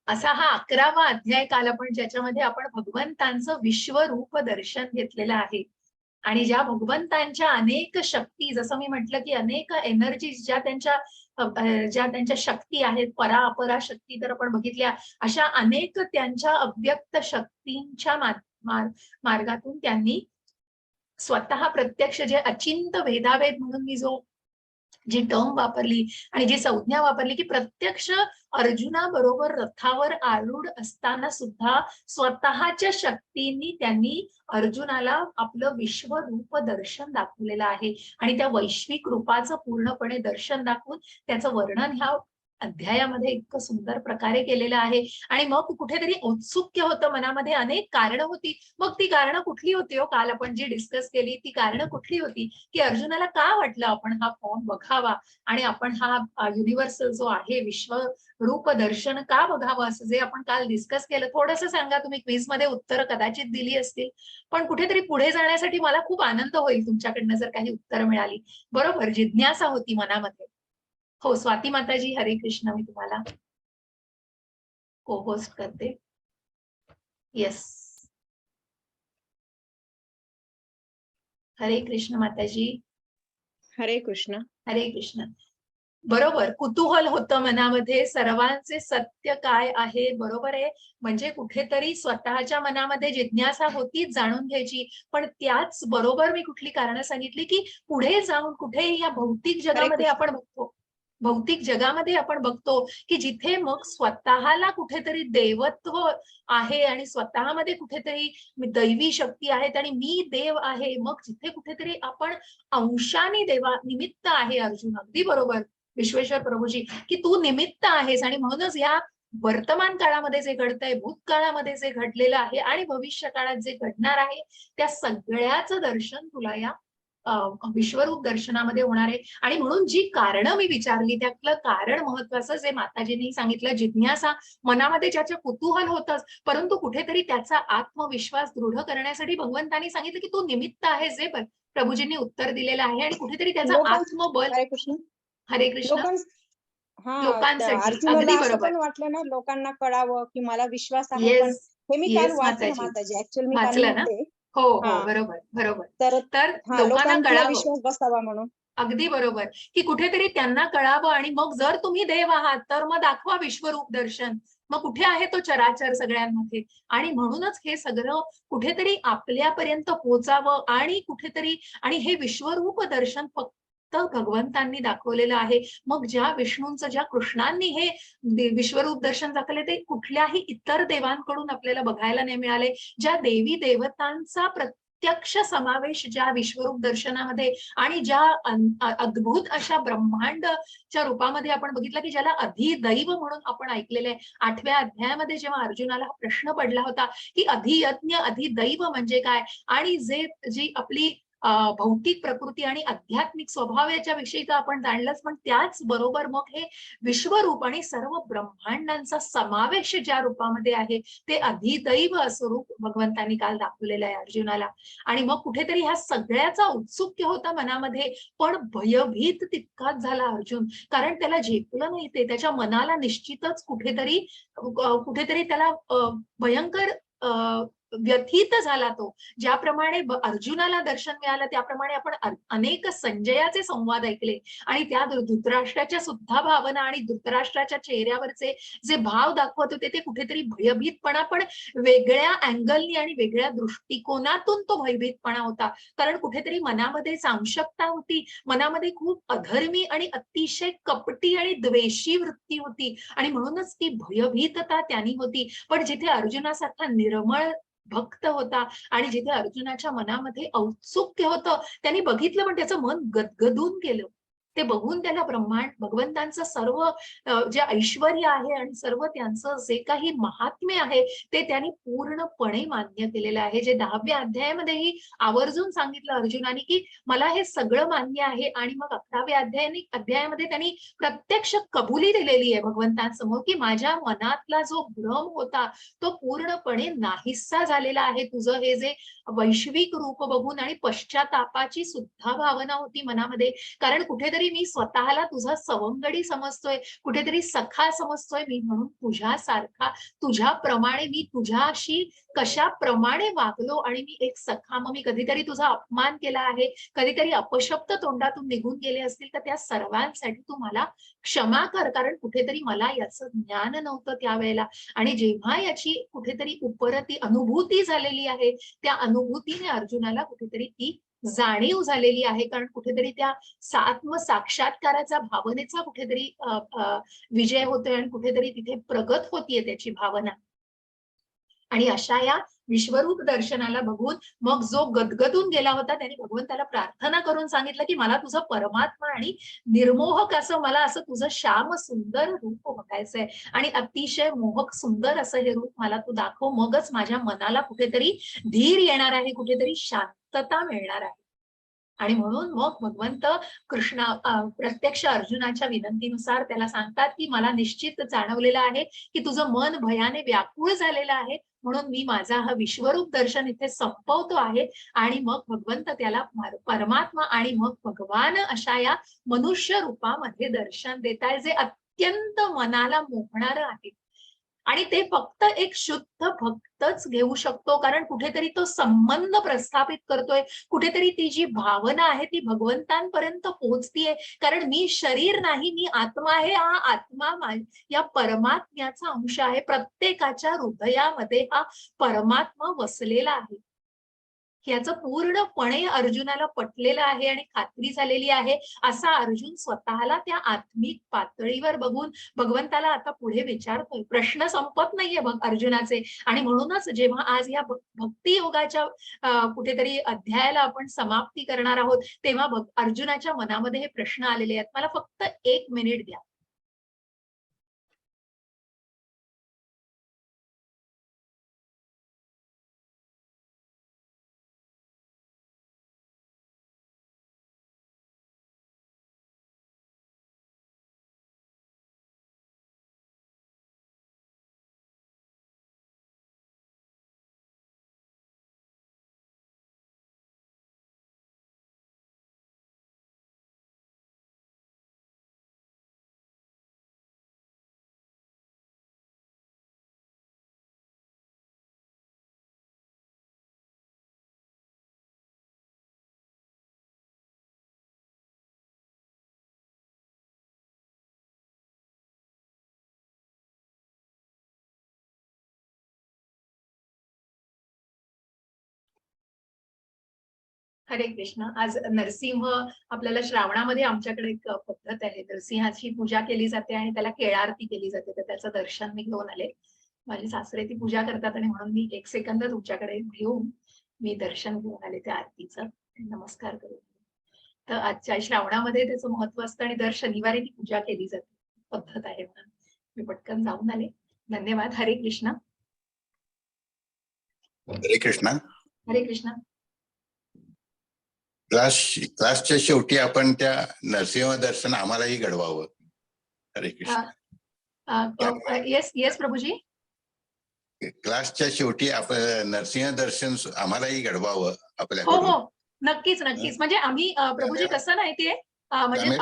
असा हा 11वा अध्याय काल आपण ज्याच्यामध्ये आपण भगवंतांचं विश्वरूप दर्शन घेतलेलं आहे. आणि ज्या भगवंतांच्या अनेक शक्ती, जसं मी म्हटलं की अनेक एनर्जीज ज्या त्यांच्या शक्ती आहेत, परा अपरा शक्ती तर आपण बघितल्या, अशा अनेक त्यांच्या अव्यक्त शक्तींच्या मार्गातून त्यांनी स्वतः प्रत्यक्ष जे अचिंत भेदाभेद म्हणून मी जी टर्म वापरली आणि जी संज्ञा वापरली की प्रत्यक्ष अर्जुनाबरोबर रथावर आरूढ असताना सुद्धा स्वतःच्या शक्तींनी त्यांनी अर्जुनाला आपलं विश्वरूप दर्शन दाखवलेलं आहे. आणि त्या वैश्विक रूपाचं पूर्णपणे दर्शन दाखवून त्याचं वर्णन ह्या अध्यायामध्ये इतकं सुंदर प्रकारे केलेलं आहे. आणि मग कुठेतरी औत्सुक्य होतं मनामध्ये, अनेक कारणं होती. मग ती कारणं कुठली होती हो? काल आपण जी डिस्कस केली ती कारणं कुठली होती की अर्जुनाला का वाटलं आपण हा फॉर्म बघावा आणि आपण हा युनिव्हर्सल जो आहे विश्वरूप दर्शन का बघावं, असं जे आपण काल डिस्कस केलं. थोडंसं सांगा, तुम्ही क्विज मध्ये उत्तरं कदाचित दिली असतील, पण कुठेतरी पुढे जाण्यासाठी मला खूप आनंद होईल तुमच्याकडनं जर काही उत्तरं मिळाली. बरोबर, जिज्ञासा होती मनामध्ये. हो, स्वाती माताजी, हरे कृष्ण. मी तुम्हाला को होस्ट करते. येस, हरे कृष्ण माताजी. हरे कृष्ण. हरे कृष्ण. बरोबर, कुतूहल होतं मनामध्ये, सर्वांचे सत्य काय आहे. बरोबर आहे, म्हणजे कुठेतरी स्वतःच्या मनामध्ये जिज्ञासा होतीच जाणून घ्यायची. पण त्याच बरोबर मी कुठली कारणं सांगितली की पुढे जाऊन कुठेही या भौतिक जगामध्ये आपण बघतो की जिथे मग स्वतःला कुठेतरी देवत्व आहे आणि स्वतःमध्ये कुठेतरी दैवी शक्ती आहेत आणि मी देव आहे, मग जिथे कुठेतरी आपण अंशाने देवा निमित्त आहे. अर्जुन, अगदी बरोबर विश्वेश्वर प्रभूजी, की तू निमित्त आहेस. आणि म्हणूनच या वर्तमान काळामध्ये जे घडतंय, भूतकाळामध्ये जे घडलेलं आहे आणि भविष्य काळात जे घडणार आहे, त्या सगळ्याचं दर्शन तुला या विश्वरूप दर्शनामध्ये होणार आहे. आणि म्हणून जी कारणं मी विचारली त्यातलं कारण महत्वाचं जे माताजींनी सांगितलं, जिज्ञासा मनामध्ये ज्याच्या कुतूहल होतंच, परंतु कुठेतरी त्याचा आत्मविश्वास दृढ करण्यासाठी भगवंतांनी सांगितलं की तू निमित्त आहेस, जे प्रभूजींनी उत्तर दिलेलं आहे. आणि कुठेतरी त्याचं आत्मबल. हरे कृष्ण. हरे कृष्ण. लोकांसाठी अर्जुनाला अगदी असं बरोबर. पण वाटलं ना, लोकांना कळावं की मला विश्वास आहे. पण येस, हे मी काल येस वाचलं माताजी. माताजी, ऍक्च्युअली मी काल वाचलं ना? नव्हते. हो हो, हा, बरोबर बरोबर. तर लोकांना लोकांचा कळावं. विश्वास बसावा म्हणून. अगदी बरोबर, की कुठेतरी त्यांना कळावं. आणि मग जर तुम्ही देव आहात तर मग दाखवा विश्वरूप दर्शन. मग कुठे आहे तो चराचर सगळ्यांमध्ये. आणि म्हणूनच हे सगळं कुठेतरी आपल्यापर्यंत पोहोचावं. आणि कुठेतरी आणि हे विश्वरूप दर्शन फक्त भगवंतांनी दाखवलेलं आहे. मग ज्या विष्णूंचं, ज्या कृष्णांनी हे विश्वरूप दर्शन दाखवले, ते कुठल्याही इतर देवांकडून आपल्याला बघायला नाही मिळाले. ज्या देवी देवतांचा प्रत्यक्ष समावेश ज्या विश्वरूप दर्शनामध्ये आणि ज्या अद्भुत अशा ब्रह्मांडच्या रूपामध्ये आपण बघितलं, की ज्याला अधिदैव म्हणून आपण ऐकलेलं आहे. 8व्या अध्यायामध्ये जेव्हा अर्जुनाला हा प्रश्न पडला होता की अधियज्ञ अधिदैव म्हणजे काय, आणि जी आपली भौतिक प्रकृती आणि आध्यात्मिक स्वभाव याच्या विषयी तर आपण जाणलंच, पण त्याच बरोबर मग हे विश्वरूप आणि सर्व ब्रह्मांडांचा समावेश ज्या रूपामध्ये आहे ते अधिदैव असं रूप भगवंतांनी काल दाखवलेलं आहे अर्जुनाला. आणि मग कुठेतरी ह्या सगळ्याचा उत्सुक्य होता मनामध्ये, पण भयभीत तितकाच झाला अर्जुन. कारण त्याला झेपलं नाही ते. त्याच्या मनाला निश्चितच कुठेतरी त्याला भयंकर व्यथित झाला तो. ज्याप्रमाणे अर्जुनाला दर्शन मिळालं त्याप्रमाणे आपण अनेक संजयाचे संवाद ऐकले आणि त्या धृतराष्ट्राच्या सुद्धा भावना आणि धृतराष्ट्राच्या चेहऱ्यावरचे जे भाव दाखवत होते ते कुठेतरी भयभीतपणा, पण वेगळ्या अँगलनी आणि वेगळ्या दृष्टिकोनातून तो भयभीतपणा होता. कारण कुठेतरी मनामध्ये सामशकता होती, मनामध्ये खूप अधर्मी आणि अतिशय कपटी आणि द्वेषी वृत्ती होती. आणि म्हणूनच ती भयभीतता त्यांनी होती. पण जिथे अर्जुनासारखा निर्मळ भक्त होता आणि जिथे अर्जुनाच्या मनामध्ये औत्सुक्य होतं, त्यांनी बघितलं पण त्याचं मन गदगदून गेलं. ते बघून त्याला ब्रह्मांड भगवंतांचं सर्व जे ऐश्वर आहे आणि सर्व त्यांचं जे काही महात्म्य आहे ते त्यांनी पूर्णपणे मान्य केलेलं आहे. जे 10व्या अध्यायामध्येही आवर्जून सांगितलं अर्जुनाने की मला हे सगळं मान्य आहे. आणि मग 11व्या अध्यायामध्ये त्यांनी प्रत्यक्ष कबुली दिलेली आहे भगवंतांसमोर की माझ्या मनातला जो भ्रम होता तो पूर्णपणे नाहीसा झालेला आहे. तुझं हे जे वैश्विक रूप बघून आणि पश्चातापाची सुद्धा भावना होती मनामध्ये, कारण कुठेतरी कुठेतरी मी स्वतःला तुझा सवंगडी समजतोय, कुठेतरी सखा समजतोय मी, म्हणून तुझ्यासारखा तुझ्याप्रमाणे मी तुझ्याशी कशाप्रमाणे वागलो आणि मी एक सखा, मग मी कधीतरी तुझा अपमान केला आहे, कधीतरी अपशब्द तोंडातून निघून गेले असतील तर त्या सर्वांसाठी तू मला क्षमा कर, कारण कुठेतरी मला याचं ज्ञान नव्हतं त्यावेळेला. आणि जेव्हा याची कुठेतरी उपरती अनुभूती झालेली आहे, त्या अनुभूतीने अर्जुनाला कुठेतरी ती जाणीव झालेली आहे, कारण कुठेतरी त्या आत्मसाक्षात्काराचा भावनेचा कुठेतरी विजय होतोय आणि कुठेतरी तिथे प्रगत होतीये त्याची भावना. आणि अशा या विश्वरूप दर्शनाला बघून मग जो गदगदून गेला होता त्याने भगवंताला प्रार्थना करून सांगितलं की मला तुझं परमात्मा आणि निर्मोहक असं, मला असं तुझं श्याम सुंदर रूप बघायचंय आणि अतिशय मोहक सुंदर असं हे रूप मला तू दाखव, मगच माझ्या मनाला कुठेतरी धीर येणार आहे, कुठेतरी शांतता मिळणार आहे. आणि म्हणून मग भगवंत कृष्ण प्रत्यक्ष अर्जुनाच्या विनंतीनुसार त्याला सांगतात की मला निश्चित जाणवलेलं आहे की तुझं मन भयाने व्याकुळ झालेलं आहे, म्हणून मी माझा हा विश्वरूप दर्शन इथे संपवतो आहे. आणि मग भगवंत त्याला परमात्मा आणि मग भगवान अशा या मनुष्य रूपामध्ये दर्शन देत आहे, जे अत्यंत मनाला मोहणारं आहे. आणि ते फक्त एक शुद्ध भक्तच घेऊ शकतो, कारण कुठेतरी तो संबंध प्रस्थापित करतोय, कुठेतरी ती जी भावना आहे ती भगवंतांपर्यंत पोहोचतीये, कारण मी शरीर नाही, मी आत्मा आहे. हा आत्मा या परमात्म्याचा अंश आहे. प्रत्येकाच्या हृदयामध्ये हा परमात्मा वसलेला आहे, याचं पूर्णपणे अर्जुनाला पटलेलं आहे आणि खात्री झालेली आहे. असा अर्जुन स्वतःला त्या आत्मिक पातळीवर बघून भगवंताला आता पुढे विचारतोय. प्रश्न संपत नाहीये अर्जुनाचे. आणि म्हणूनच जेव्हा आज या भक्ती योगाच्या कुठेतरी अध्यायाला आपण समाप्ती करणार आहोत, तेव्हा अर्जुनाच्या मनामध्ये हे प्रश्न आलेले आहेत. मला फक्त 1 मिनिट द्या. हरे कृष्ण. आज नरसिंह, आपल्याला श्रावणामध्ये आमच्याकडे एक पद्धत आहे, नरसिंहाची पूजा केली जाते आणि त्याला केळारती केली जाते, तर त्याचं दर्शन मी घेऊन आले. माझे सासरे ती पूजा करतात आणि म्हणून मी 1 सेकंद तुमच्याकडे घेऊन मी दर्शन घेऊन आले त्या आरतीचं. नमस्कार करू. तर आजच्या श्रावणामध्ये त्याचं महत्व असतं आणि दर शनिवारी ती पूजा केली जाते, पद्धत आहे म्हणून मी पटकन जाऊन आले. धन्यवाद. हरे कृष्ण. हरे कृष्ण. हरे कृष्ण. क्लासच्या शेवटी आपण त्या नरसिंह दर्शन आम्हालाही घडवावं. हरे कृष्ण. येस प्रभूजी. क्लासच्या शेवटी आपण नरसिंह दर्शन आम्हालाही घडवावं आपल्या. हो, नक्कीच. म्हणजे आम्ही प्रभूजी कसं माहितीये, म्हणजे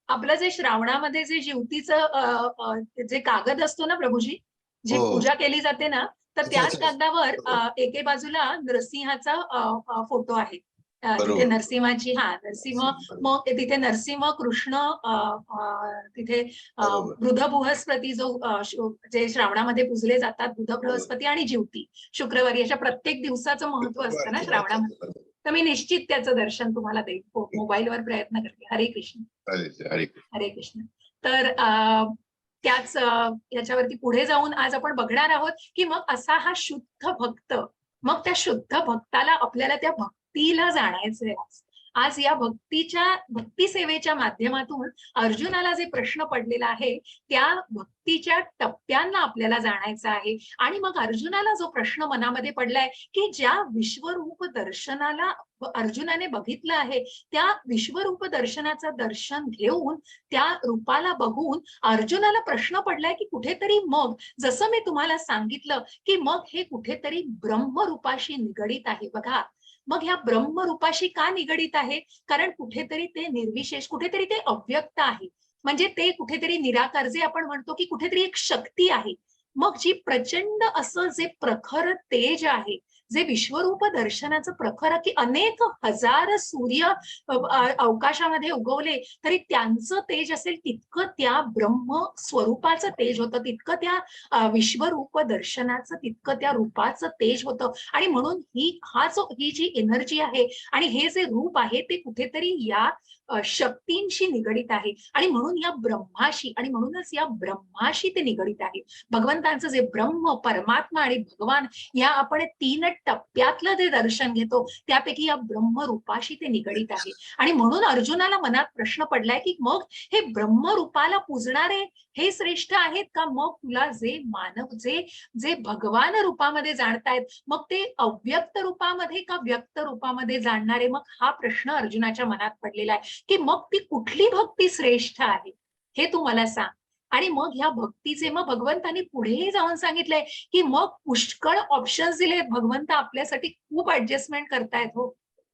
आपलं जे श्रावणामध्ये जे ज्योतीचं जे कागद असतो ना प्रभूजी, जी पूजा केली जाते ना, तर त्याच कागदावर एके बाजूला नरसिंहाचा फोटो आहे. तिथे नरसिंहाची नरसिंह, मग तिथे नरसिंह, कृष्ण, तिथे बुध बृहस्पती जे श्रावणामध्ये पूजले जातात, बुध बृहस्पती आणि ज्योती शुक्रवारी, अशा प्रत्येक दिवसाचं महत्व असतं ना श्रावणामध्ये. तर मी निश्चित त्याचं दर्शन तुम्हाला देईन, मोबाईलवर प्रयत्न करते. हरे कृष्ण. हरे कृष्ण. तर त्याच याच्यावरती पुढे जाऊन आज आपण बघणार आहोत की मग असा हा शुद्ध भक्त, मग त्या शुद्ध भक्ताला आपल्याला त्या भक्तीला जाणायचंय. आज या भक्ती सेवेच्या माध्यमातून अर्जुनाला जे प्रश्न पडलेला आहे त्या भक्तीच्या टप्प्यांना आपल्याला जाणायचं आहे. आणि मग अर्जुनाला जो प्रश्न मनामध्ये पडलाय की ज्या विश्वरूप दर्शनाला अर्जुनाने बघितलं आहे, त्या विश्वरूप दर्शनाचं दर्शन घेऊन, त्या रूपाला बघून अर्जुनाला प्रश्न पडलाय की कुठेतरी मग, जसं मी तुम्हाला सांगितलं की मग हे कुठेतरी ब्रह्मरूपाशी निगडीत आहे. बघा, मग ह्या ब्रह्मरूपाशी का निगडीत आहे? कारण कुठेतरी ते निर्विशेष, कुठेतरी ते अव्यक्त आहे. म्हणजे ते कुठेतरी निराकार, जे आपण म्हणतो की कुठेतरी एक शक्ती आहे. मग जी प्रचंड असं जे प्रखर तेज आहे, जे विश्वरूप दर्शनाचं प्रखर, की अनेक हजार सूर्य अवकाशामध्ये उगवले तरी त्यांचं तेज असेल तितकं त्या ब्रह्म स्वरूपाचं तेज होतं, तितकं त्या विश्वरूप दर्शनाचं, तितकं त्या रूपाचं तेज होतं. आणि म्हणून ही जी एनर्जी आहे आणि हे जे रूप आहे ते कुठेतरी या शक्तींशी निगडित आहे. आणि म्हणून या ब्रह्माशी, आणि म्हणूनच या ब्रह्माशी ते निगडित आहे. भगवंतांचं जे ब्रह्म, परमात्मा आणि भगवान या आपण 3 टप्प्यातलं जे दर्शन घेतो त्यापैकी या ब्रह्मरूपाशी ते निगडित आहे. आणि म्हणून अर्जुनाला मनात प्रश्न पडलाय की मग हे ब्रह्मरूपाला पूजणारे हे श्रेष्ठ आहेत का, मग तुला जे मानव जे भगवान रूपामध्ये जाणतायत मग ते अव्यक्त रूपामध्ये का व्यक्त रूपामध्ये जाणणारे, मग हा प्रश्न अर्जुनाच्या मनात पडलेला आहे की मग ती कुठली भक्ती श्रेष्ठ आहे हे तू मला सांग. आणि मग ह्या भक्तीचे मग भगवंतांनी पुढेही जाऊन सांगितलंय की मग पुष्कळ ऑप्शन्स दिलेत. भगवंत आपल्यासाठी खूप ऍडजस्टमेंट करतायत हो,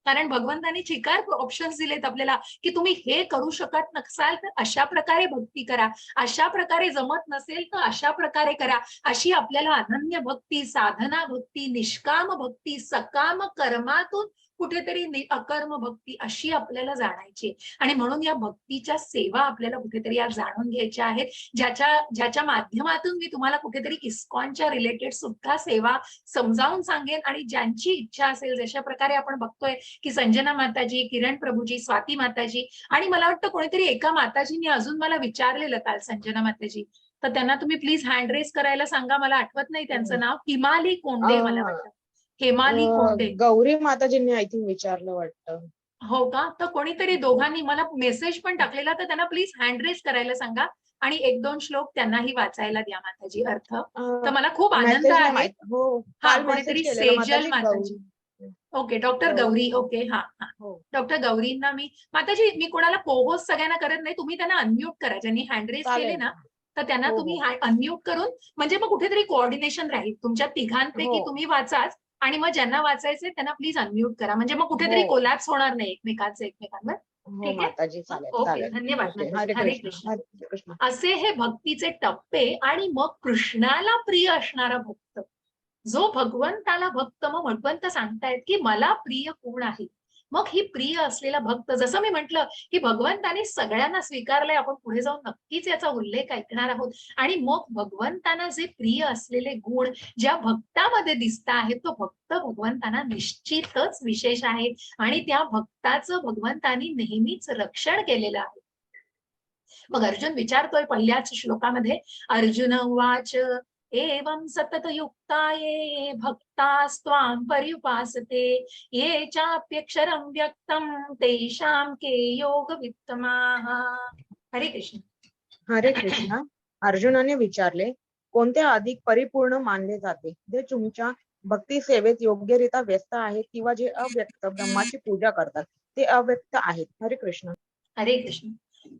कारण भगवंतांनी चिकार ऑप्शन्स दिलेत आपल्याला की तुम्ही हे करू शकत नसाल तर अशा प्रकारे भक्ती करा, अशा प्रकारे जमत नसेल तर अशा प्रकारे करा. अशी आपल्याला अनन्य भक्ती, साधना भक्ती, निष्काम भक्ती, सकाम कर्मातून कुठेतरी अकर्म भक्ती अशी आपल्याला जाणायची. आणि म्हणून या भक्तीच्या सेवा आपल्याला कुठेतरी आज जाणून घ्यायच्या आहेत, ज्याच्या माध्यमातून मी तुम्हाला कुठेतरी इस्कॉनच्या रिलेटेड सुद्धा सेवा समजावून सांगेन. आणि ज्यांची इच्छा असेल, जशा प्रकारे आपण बघतोय की संजना माताजी, किरण प्रभूजी, स्वाती माताजी, आणि मला वाटतं कोणीतरी एका माताजींनी अजून मला विचारलेलं काल, संजना माताजी, तर त्यांना तुम्ही प्लीज हँड रेस करायला सांगा, मला आठवत नाही त्यांचं नाव. हिमाली कोंडे मला वाटतं, हेमाली कोंडे. गौरी माताजींनी आय थिंक विचारलं वाटतं. हो का? तर कोणीतरी दोघांनी मला मेसेज पण टाकलेला, तर त्यांना प्लीज हँड रेस करायला सांगा आणि 1-2 श्लोक त्यांनाही वाचायला द्या माताजी अर्थ. तर मला खूप आनंद आहे. हो, हा, काल कोणीतरी मेसेज केलेला सेजल माताजी, माताजी. Okay, doctor Gauri. Gauri. Okay, हा हा, हो डॉक्टर गौरींना मी, माताजी मी कोणाला कोहोस्ट सगळ्यांना करत नाही, तुम्ही त्यांना अनम्यूट करा. ज्यांनी हँड रेस केले चालेल. ना तर त्यांना हो, तुम्ही हो. अनम्यूट करून, म्हणजे मग कुठेतरी कोऑर्डिनेशन राहील तुमच्या तिघांपैकी. हो. तुम्ही वाचाच आणि मग ज्यांना वाचायचे त्यांना प्लीज अनम्यूट करा, म्हणजे मग कुठेतरी हो. कोलॅप्स होणार नाही एकमेकांवर. हो ठीक आहे, माताजी, चालेल ओके, चालेल. धन्यवाद ओके, माताजी. हरे हरे कृष्ण, कृष्ण. हरे कृष्ण. असे हे भक्तीचे टप्पे. आणि मग कृष्णाला प्रिय असणारा भक्त, जो भगवंताला भक्त, मग भगवंत सांगतायत की मला प्रिय कोण आहे. मग ही प्रिय असलेला भक्त, जसं मी म्हंटल की भगवंताने सगळ्यांना स्वीकारलंय, आपण पुढे जाऊन नक्कीच याचा उल्लेख ऐकणार आहोत. आणि मग भगवंतांना जे प्रिय असलेले गुण ज्या भक्तामध्ये दिसत आहेत, तो भक्त भगवंतांना निश्चितच विशेष आहे आणि त्या भक्ताचं भगवंतांनी नेहमीच रक्षण केलेलं आहे. मग अर्जुन विचारतोय पहिल्याच श्लोकामध्ये, अर्जुन उवाच एवं सततयुक्ताये भक्तास्त्वां पर्युपासते ये चाप्यक्षरं व्यक्तं तेषां के योगवित्तमाः. हरे कृष्ण. हरे कृष्ण. अर्जुनाने विचारले, कोणते अधिक परिपूर्ण मानले जाते, जे तुमच्या भक्ती सेवेत योग्यरित्या व्यस्त आहेत किंवा जे अव्यक्त ब्रह्माची पूजा करतात ते अव्यक्त आहेत. हरे कृष्ण. हरे कृष्ण.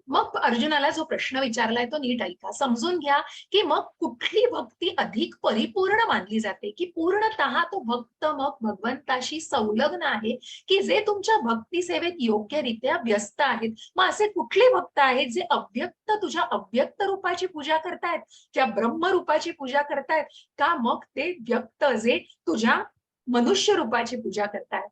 मग अर्जुनाला जो प्रश्न विचारलाय तो नीट ऐका, समजून घ्या की मग कुठली भक्ती अधिक परिपूर्ण मानली जाते, की पूर्णतः तो भक्त मग भगवंताशी संलग्न आहे, की जे तुमच्या भक्ती सेवेत योग्यरित्या व्यस्त आहेत. मग असे कुठले भक्त आहेत जे अव्यक्त, तुझ्या अव्यक्त रूपाची पूजा करतायत, ज्या ब्रह्म रूपाची पूजा करतायत, का मग ते व्यक्त जे तुझ्या मनुष्य रूपाची पूजा करतायत.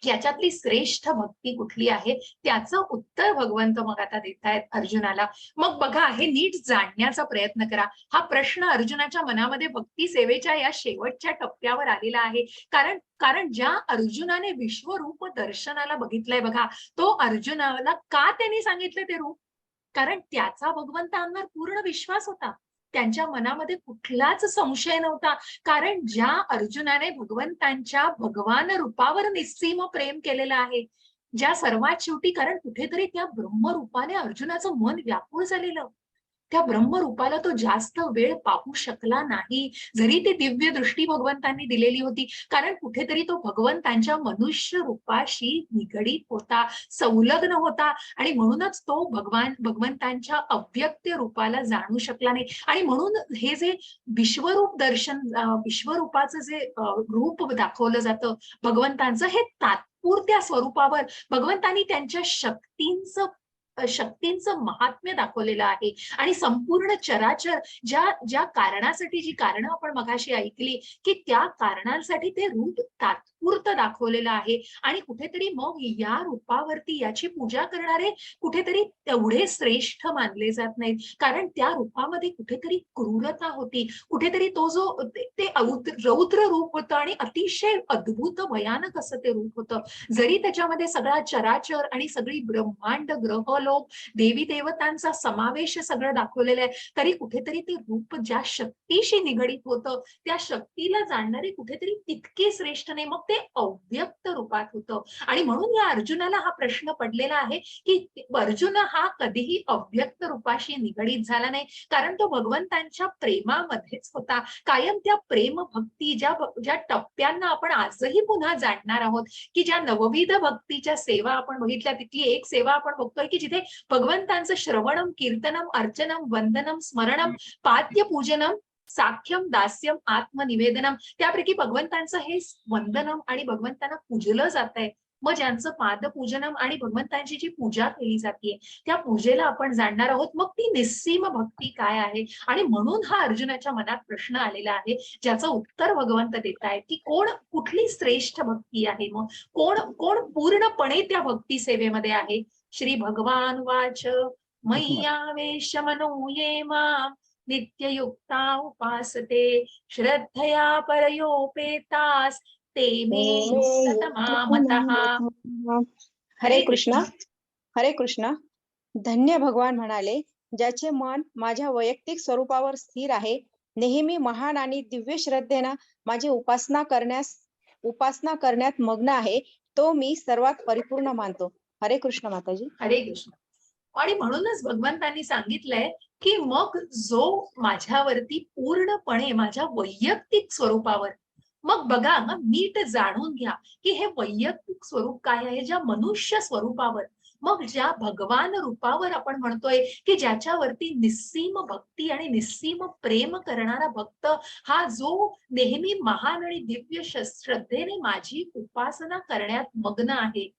याच्यातली श्रेष्ठ भक्ती कुठली आहे त्याचं उत्तर भगवंत मग आता देतायत अर्जुनाला. मग बघा, हे नीट जाणण्याचा प्रयत्न करा. हा प्रश्न अर्जुनाच्या मनामध्ये भक्ती सेवेच्या या शेवटच्या टप्प्यावर आलेला आहे. कारण ज्या अर्जुनाने विश्वरूप दर्शनाला बघितलंय बघा, तो अर्जुनाला का त्यांनी सांगितलं ते रूप, कारण त्याचा भगवंतांवर पूर्ण विश्वास होता, त्यांच्या मनामध्ये कुठलाच संशय नव्हता. कारण ज्या अर्जुनाने भगवंतांच्या भगवान रूपावर निस्सीम प्रेम केलेलं आहे, ज्या सर्वात शेवटी, कारण कुठेतरी त्या ब्रह्मरूपाने अर्जुनाचं मन व्याकुळ झालेलं, त्या ब्रह्मरूपाला तो जास्त वेळ पाहू शकला नाही, जरी ती दिव्य दृष्टी भगवंतांनी दिलेली होती. कारण कुठेतरी तो भगवंतांच्या मनुष्य रूपाशी निगडीत होता, संलग्न होता, आणि म्हणूनच तो भगवंतांच्या अव्यक्त रूपाला जाणू शकला नाही. आणि म्हणून हे जे विश्वरूप दर्शन, विश्वरूपाचं जे रूप दाखवलं जातं भगवंतांचं, हे तात्पुरत्या स्वरूपावर भगवंतांनी त्यांच्या शक्तींचं महात्म्य दाखवलेलं आहे. आणि संपूर्ण चराचर ज्या कारणासाठी, जी कारणं आपण मगाशी ऐकली, की त्या कारणांसाठी ते रूप तात्पुरतं दाखवलेलं आहे. आणि कुठेतरी मग या रूपावरती याची पूजा करणारे कुठेतरी तेवढे श्रेष्ठ मानले जात नाहीत. कारण त्या रूपामध्ये कुठेतरी क्रूरता होती, कुठेतरी तो जो ते रौद्र रूप होतं आणि अतिशय अद्भुत भयानक असं ते रूप होतं. जरी त्याच्यामध्ये सगळा चराचर आणि सगळी ब्रह्मांड, ग्रहलोक, देवी देवतांचा समावेश सगळं दाखवलेलं आहे, तरी कुठेतरी ते रूप ज्या शक्तीशी निगडीत होतं, त्या शक्तीला जाणणारे कुठेतरी तितके श्रेष्ठ नाही, मग ते अव्यक्त रूपात होतं. आणि म्हणून या अर्जुनाला हा प्रश्न पडलेला आहे की अर्जुन हा कधीही अव्यक्त रूपाशी निगडीत झाला नाही, कारण तो भगवंतांच्या प्रेमामध्येच होता. कायम त्या प्रेम भक्ती ज्या टप्प्यांना आपण आजही पुन्हा जाणणार आहोत, की ज्या नवविध भक्तीच्या सेवा आपण बघितल्या, तिथली एक सेवा आपण बघतोय की जिथे भगवंतांचं श्रवणम, कीर्तनम, अर्चनम, वंदनम, स्मरणम, पाद्य पूजनम, साख्यम, दास्यम, आत्मनिवेदनम, त्यापैकी भगवंतांचं हे वंदनम आणि भगवंतांना पूजलं जात आहे. मग ज्यांचं पादपूजनम आणि भगवंतांची जी पूजा केली जाते, त्या पूजेला आपण जाणणार आहोत. मग ती निस्सीम भक्ती काय आहे? आणि म्हणून हा अर्जुनाच्या मनात प्रश्न आलेला आहे, ज्याचं उत्तर भगवंत देत आहेत, की कुठली श्रेष्ठ भक्ती आहे, मग कोण पूर्णपणे त्या भक्ती सेवेमध्ये आहे. श्री भगवान वाच मय्यावेश मनो ये मां नित्ययुक्ता उपासते श्रद्धया परयोपेतास ते मे सतमामतः. हरे कृष्ण. हरे कृष्ण. धन्य भगवान म्हणाले, ज्याचे मन माझ्या वैयक्तिक स्वरूपावर स्थिर आहे, नेहमी महान आणि दिव्य श्रद्धेनं माझी उपासना करण्यात मग्न आहे, तो मी सर्वात परिपूर्ण मानतो. हरे कृष्ण माताजी. हरे कृष्ण. आणि म्हणूनच भगवंतांनी सांगितलंय की मग जो माझ्यावरती पूर्णपणे माझ्या वैयक्तिक स्वरूपावर, मग बघा नीट जाणून घ्या की हे वैयक्तिक स्वरूप काय आहे, ज्या मनुष्य स्वरूपावर, मग ज्या भगवान रूपावर आपण म्हणतोय की ज्याच्यावरती निस्सीम भक्ती आणि निस्सीम प्रेम करणारा भक्त, हा जो नेहमी महान आणि दिव्य श्रद्धेने माझी उपासना करण्यात मग्न आहे.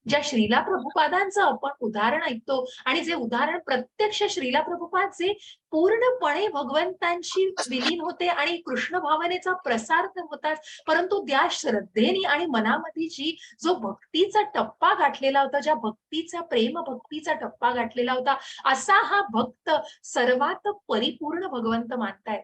ज्या श्रीला प्रभुपादांचं आपण उदाहरण ऐकतो, आणि जे उदाहरण प्रत्यक्ष श्रीला प्रभुपाद जे पूर्णपणे भगवंतांशी विलीन होते आणि कृष्ण भावनेचा प्रसार तर होताच, परंतु त्या श्रद्धेने आणि मनामध्ये जो भक्तीचा टप्पा गाठलेला होता, ज्या भक्तीचा प्रेम भक्तीचा टप्पा गाठलेला होता, असा हा भक्त सर्वात परिपूर्ण भगवंत मानतायत.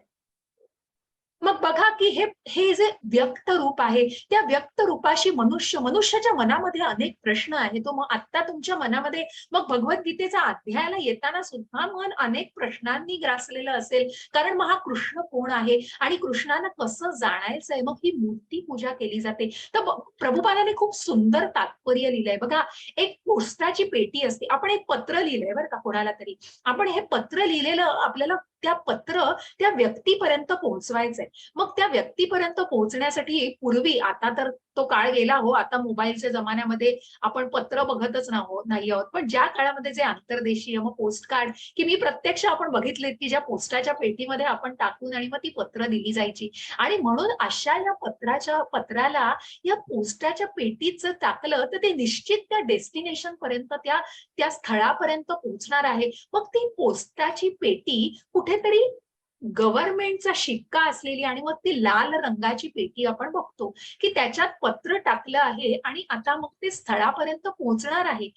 मग बघा की हे जे व्यक्त रूप आहे, त्या व्यक्त रूपाशी मनुष्याच्या मनामध्ये अनेक प्रश्न आहेत. तो मग आता तुमच्या मनामध्ये मग भगवद्गीतेचा अध्यायाला येताना सुद्धा मन अनेक प्रश्नांनी ग्रासलेलं असेल. कारण मग हा कृष्ण कोण आहे आणि कृष्णाला कसं जाणायचंय, मग ही मूर्ती पूजा केली जाते. तर प्रभुपादाने खूप सुंदर तात्पर्य लिहिलंय बघा. एक पोस्टाची पेटी असते, आपण एक पत्र लिहिलंय बरं का कोणाला तरी, आपण हे पत्र लिहिलेलं आपल्याला त्या व्यक्तीपर्यंत पोहोचवायचंय. मग त्या व्यक्तीपर्यंत पोहोचण्यासाठी पूर्वी, आता तर तो काळ गेला हो, आता मोबाईलच्या जमान्यामध्ये आपण पत्र बघतच नाही आहोत, पण ज्या काळामध्ये जे आंतरदेशीय मग पोस्ट कार्ड की मी प्रत्यक्ष आपण बघितलेत की ज्या पोस्टाच्या पेटीमध्ये आपण टाकून आणि मग ती पत्र दिली जायची. आणि म्हणून अशा या पत्राला या पोस्टाच्या पेटीत जर टाकलं तर ते निश्चित त्या डेस्टिनेशन पर्यंत, त्या स्थळापर्यंत पोहोचणार आहे. मग ती पोस्टाची पेटी कुठेतरी गव्हर्नमेंटचा शिक्का असलेली, आणि मग ती लाल रंगाची पेटी आपण बघतो की त्याच्यात पत्र टाकलं आहे आणि आता मग ते स्थळापर्यंत पोहोचणार आहे.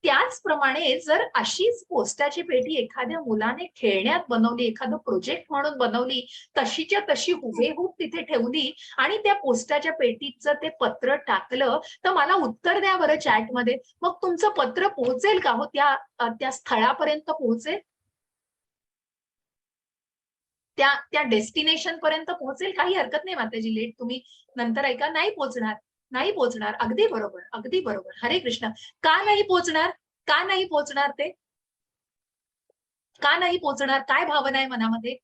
त्याचप्रमाणे जर अशीच पोस्टाची पेटी एखाद्या मुलाने खेळण्यात बनवली, एखादं प्रोजेक्ट म्हणून बनवली, तशीच्या तशी हुबेहूब तिथे ठेवली आणि त्या पोस्टाच्या पेटीत जर ते पत्र टाकलं, तर मला उत्तर द्या बरं चॅटमध्ये, मग तुमचं पत्र पोहोचेल का हो त्या स्थळापर्यंत पोहोचेल, त्या डेस्टिनेशन पर्यंत पोहोचेल? काही हरकत नाही माताजी, लेट तुम्ही नंतर ऐका. नाही पोहोचणार. अगदी बरोबर. हरे कृष्ण. का नाही पोहोचणार ते? का नाही पोचणार? काय भावना आहे मनामध्ये?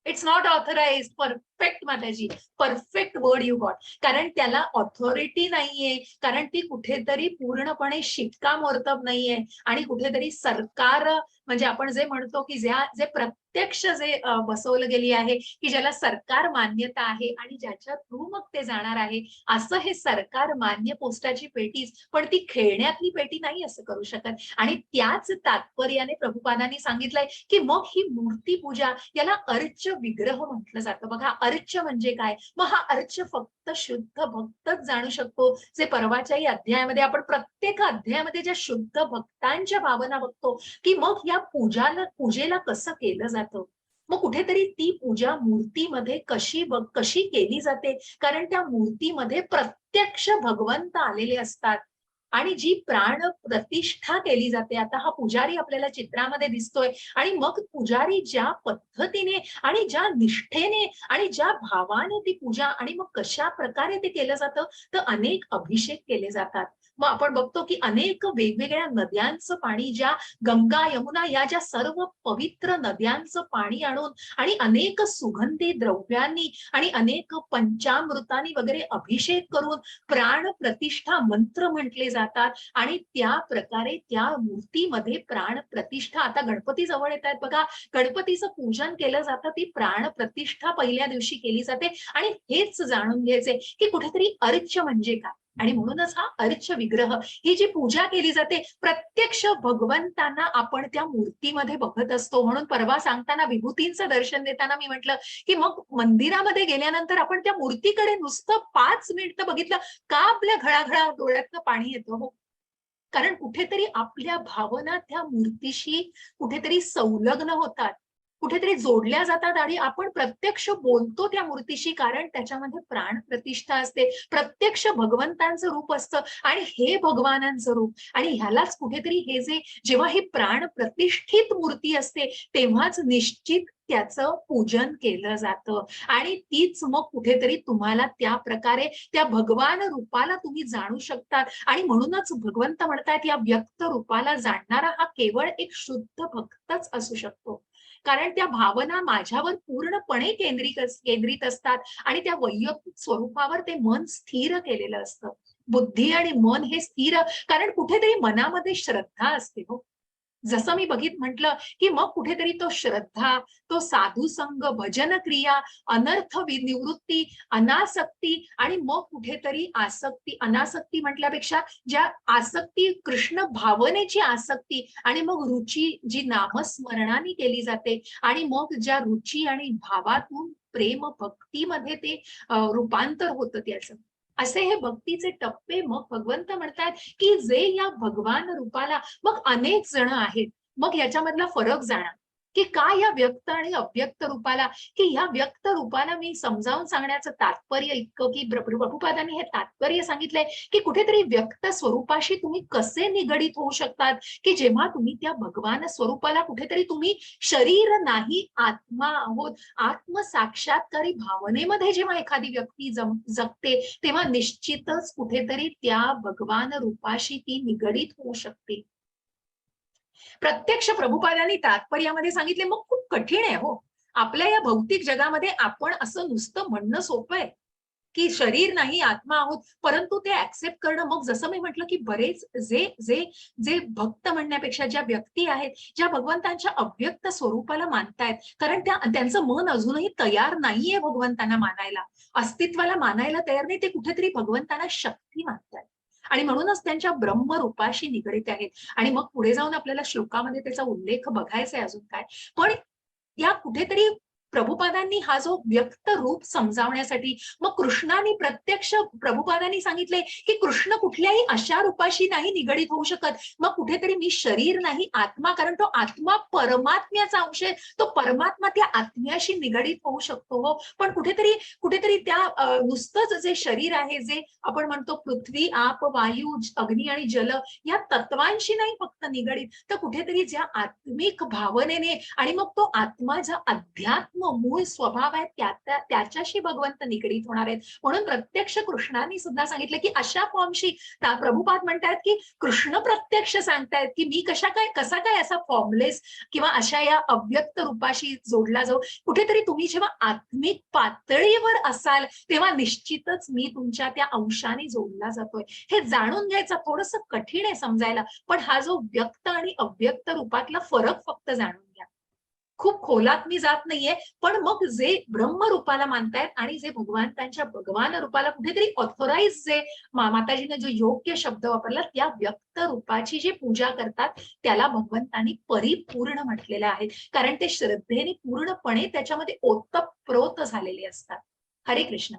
It's not authorise. परफेक्ट माताजी, परफेक्ट वर्ड यू गॉट. कारण त्याला ऑथॉरिटी नाहीये, कारण ती कुठेतरी पूर्णपणे शिक्कामोर्तब नाहीये, आणि कुठेतरी सरकार म्हणजे आपण जे म्हणतो की जे प्रत्यक्ष जे बसवलं गेली आहे, की ज्याला सरकार मान्यता आहे आणि ज्याच्या थ्रू मग ते जाणार आहे, असं हे सरकार मान्य पोस्टाची पेटीच, पण ती खेळण्यातली पेटी नाही असं करू शकत. आणि त्याच तात्पर्याने प्रभुपादांनी सांगितलंय की मग ही मूर्ती पूजा, याला अर्च विग्रह म्हटलं जातं. बघा, अर्च म्हणजे काय? मग हा अर्च फक्त शुद्ध भक्तच जाणू शकतो. जे परवाच्याही अध्यायामध्ये आपण प्रत्येक अध्यायामध्ये ज्या शुद्ध भक्तांच्या भावना बघतो, की मग या पूजेला कसं केलं जातं. मग कुठेतरी ती पूजा मूर्तीमध्ये कशी केली जाते, कारण त्या मूर्तीमध्ये प्रत्यक्ष भगवंत आलेले असतात. आणि जी प्राण प्रतिष्ठा केली जाते, आता हा पुजारी आपल्याला चित्रामध्ये दिसतोय, आणि मग पुजारी ज्या पद्धतीने आणि ज्या निष्ठेने आणि ज्या भावाने ती पूजा, आणि मग कशा प्रकारे ते केलं जातं, तर अनेक अभिषेक केले जातात. मग आपण बघतो की अनेक वेगवेगळ्या नद्यांचं पाणी, ज्या गंगा यमुना या ज्या सर्व पवित्र नद्यांचं पाणी आणून आणि अनेक सुगंधी द्रव्यांनी आणि अनेक पंचामृतांनी वगैरे अभिषेक करून प्राण प्रतिष्ठा मंत्र म्हटले जातात. आणि त्या प्रकारे त्या मूर्तीमध्ये प्राण प्रतिष्ठा, आता गणपती जवळ येत आहेत बघा, गणपतीचं पूजन केलं जातं, ती प्राण प्रतिष्ठा पहिल्या दिवशी केली जाते. आणि हेच जाणून घ्यायचे की कुठेतरी अर्च म्हणजे काय. आणि म्हणूनच हा अर्च विग्रह, ही जी पूजा केली जाते, प्रत्यक्ष भगवंतांना आपण त्या मूर्तीमध्ये बघत असतो. म्हणून परवा सांगताना विभूतींचं दर्शन देताना मी म्हटलं की मग मंदिरामध्ये गेल्यानंतर आपण त्या मूर्तीकडे नुसतं 5 मिनिटं बघितलं का आपल्या घळाघळा डोळ्यातनं पाणी येतं. हो, कारण कुठेतरी आपल्या भावना त्या मूर्तीशी कुठेतरी संलग्न होतात, कुठेतरी जोडल्या जातात, आणि आपण प्रत्यक्ष बोलतो त्या मूर्तीशी, कारण त्याच्यामध्ये प्राण प्रतिष्ठा असते, प्रत्यक्ष भगवंतांचं रूप असतं, आणि हे भगवानांचं रूप. आणि ह्यालाच कुठेतरी हे जेव्हा ही प्राण प्रतिष्ठित मूर्ती असते, तेव्हाच निश्चित त्याचं पूजन केलं जातं. आणि तीच मग कुठेतरी तुम्हाला त्या प्रकारे त्या भगवान रूपाला तुम्ही जाणू शकतात. आणि म्हणूनच भगवंत म्हणतात, या व्यक्त रूपाला जाणणारा हा केवळ एक शुद्ध भक्तच असू शकतो. कारण त्या भावना माझ्यावर पूर्णपणे केंद्रित असतात, आणि त्या वैयक्तिक स्वरूपावर ते मन स्थिर केलेलं असतं. बुद्धी आणि मन हे स्थिर, कारण कुठेतरी मनामध्ये श्रद्धा असते. हो, जसं मी म्हटलं की मग कुठेतरी तो श्रद्धा, तो साधू संग, भजन क्रिया, अनर्थ निवृत्ती, अनासक्ती, आणि मग कुठेतरी आसक्ती, अनासक्ती म्हटल्यापेक्षा ज्या आसक्ती, कृष्ण भावनेची आसक्ती, आणि मग रुची जी नामस्मरणाने केली जाते, आणि मग ज्या रुची आणि भावातून प्रेम भक्तीमध्ये ते रूपांतर होतं त्याचं. असे हे भक्तीचे टप्पे मग भगवंत म्हणतात की जे या भगवान रूपाला, मग अनेक जण आहेत, मग याच्यामधला फरक जाणा की काय या व्यक्त आणि अव्यक्त रूपाला, की ह्या व्यक्त रूपाला मी समजावून सांगण्याचं तात्पर्य इतकं की प्रभुपादांनी हे तात्पर्य सांगितलंय की कुठेतरी व्यक्त स्वरूपाशी तुम्ही कसे निगडीत होऊ शकतात, की जेव्हा तुम्ही त्या भगवान स्वरूपाला कुठेतरी तुम्ही शरीर नाही आत्मा आहोत, आत्मसाक्षात्कारी भावनेमध्ये जेव्हा एखादी व्यक्ती जगते, तेव्हा निश्चितच कुठेतरी त्या भगवान रूपाशी ती निगडीत होऊ शकते. प्रत्यक्ष प्रभुपादांनी तात्पर्यामध्ये सांगितले, मग खूप कठीण आहे. हो, आपल्या या भौतिक जगामध्ये आपण असं नुसतं म्हणणं सोपं आहे की शरीर नाही आत्मा आहोत, परंतु ते ऍक्सेप्ट करणं, मग जसं मी म्हटलं की बरेच जे भक्त म्हणण्यापेक्षा ज्या व्यक्ती आहेत, ज्या भगवंतांच्या अव्यक्त स्वरूपाला मानतायत, कारण त्यांचं मन अजूनही तयार नाहीये भगवंतांना मानायला, अस्तित्वाला मानायला तयार नाही, ते कुठेतरी भगवंतांना शक्ती मानतायत, आणि म्हणूनच त्यांच्या ब्रह्मरूपाशी निगडीत आहेत. आणि मग पुढे जाऊन आपल्याला श्लोकामध्ये त्याचा उल्लेख बघायचा आहे अजून काय. पण या कुठेतरी प्रभुपादांनी हा जो व्यक्त रूप समजावण्यासाठी, मग कृष्णाने प्रत्यक्ष प्रभुपादांनी सांगितले की कृष्ण कुठल्याही अशा रूपाशी नाही निगडीत होऊ शकत, मग कुठेतरी मी शरीर नाही आत्मा, कारण तो आत्मा परमात्म्याचा अंश आहे, तो परमात्मा त्या आत्म्याशी निगडीत होऊ शकतो. हो, पण कुठेतरी त्या नुसतंच जे शरीर आहे, जे आपण म्हणतो पृथ्वी, आप, वायू, अग्नी आणि जल, या तत्वांशी नाही फक्त निगडीत, तर कुठेतरी ज्या आत्मिक भावनेने, आणि मग तो आत्मा ज्या अध्यात्म मूळ स्वभाव आहे त्याच्याशी भगवंत निगडीत होणार आहेत. म्हणून प्रत्यक्ष कृष्णाने सुद्धा सांगितलं की अशा फॉर्मशी प्रभुपाद म्हणतात की कृष्ण प्रत्यक्ष सांगतायत की मी कसा काय असा फॉर्मलेस किंवा अशा या अव्यक्त रूपाशी जोडला जाऊ. कुठेतरी तुम्ही जेव्हा आत्मिक पातळीवर असाल तेव्हा निश्चितच मी तुमच्या त्या अंशाने जोडला जातोय. हे जाणून घ्यायचं थोडंसं कठीण आहे समजायला, पण हा जो व्यक्त आणि अव्यक्त रूपातला फरक फक्त जाणून घ्या. खूप खोलात मी जात नाहीये, पण मग जे ब्रह्मरूपाला मानतायत आणि जे भगवंतांच्या भगवान रूपाला कुठेतरी ऑथोराइज जे माताजीने जो योग्य शब्द वापरला त्या व्यक्त रूपाची जी पूजा करतात त्याला भगवंतांनी परिपूर्ण म्हटलेलं आहे. कारण ते श्रद्धेने पूर्णपणे त्याच्यामध्ये ओतप्रोत झालेले असतात. हरे कृष्ण.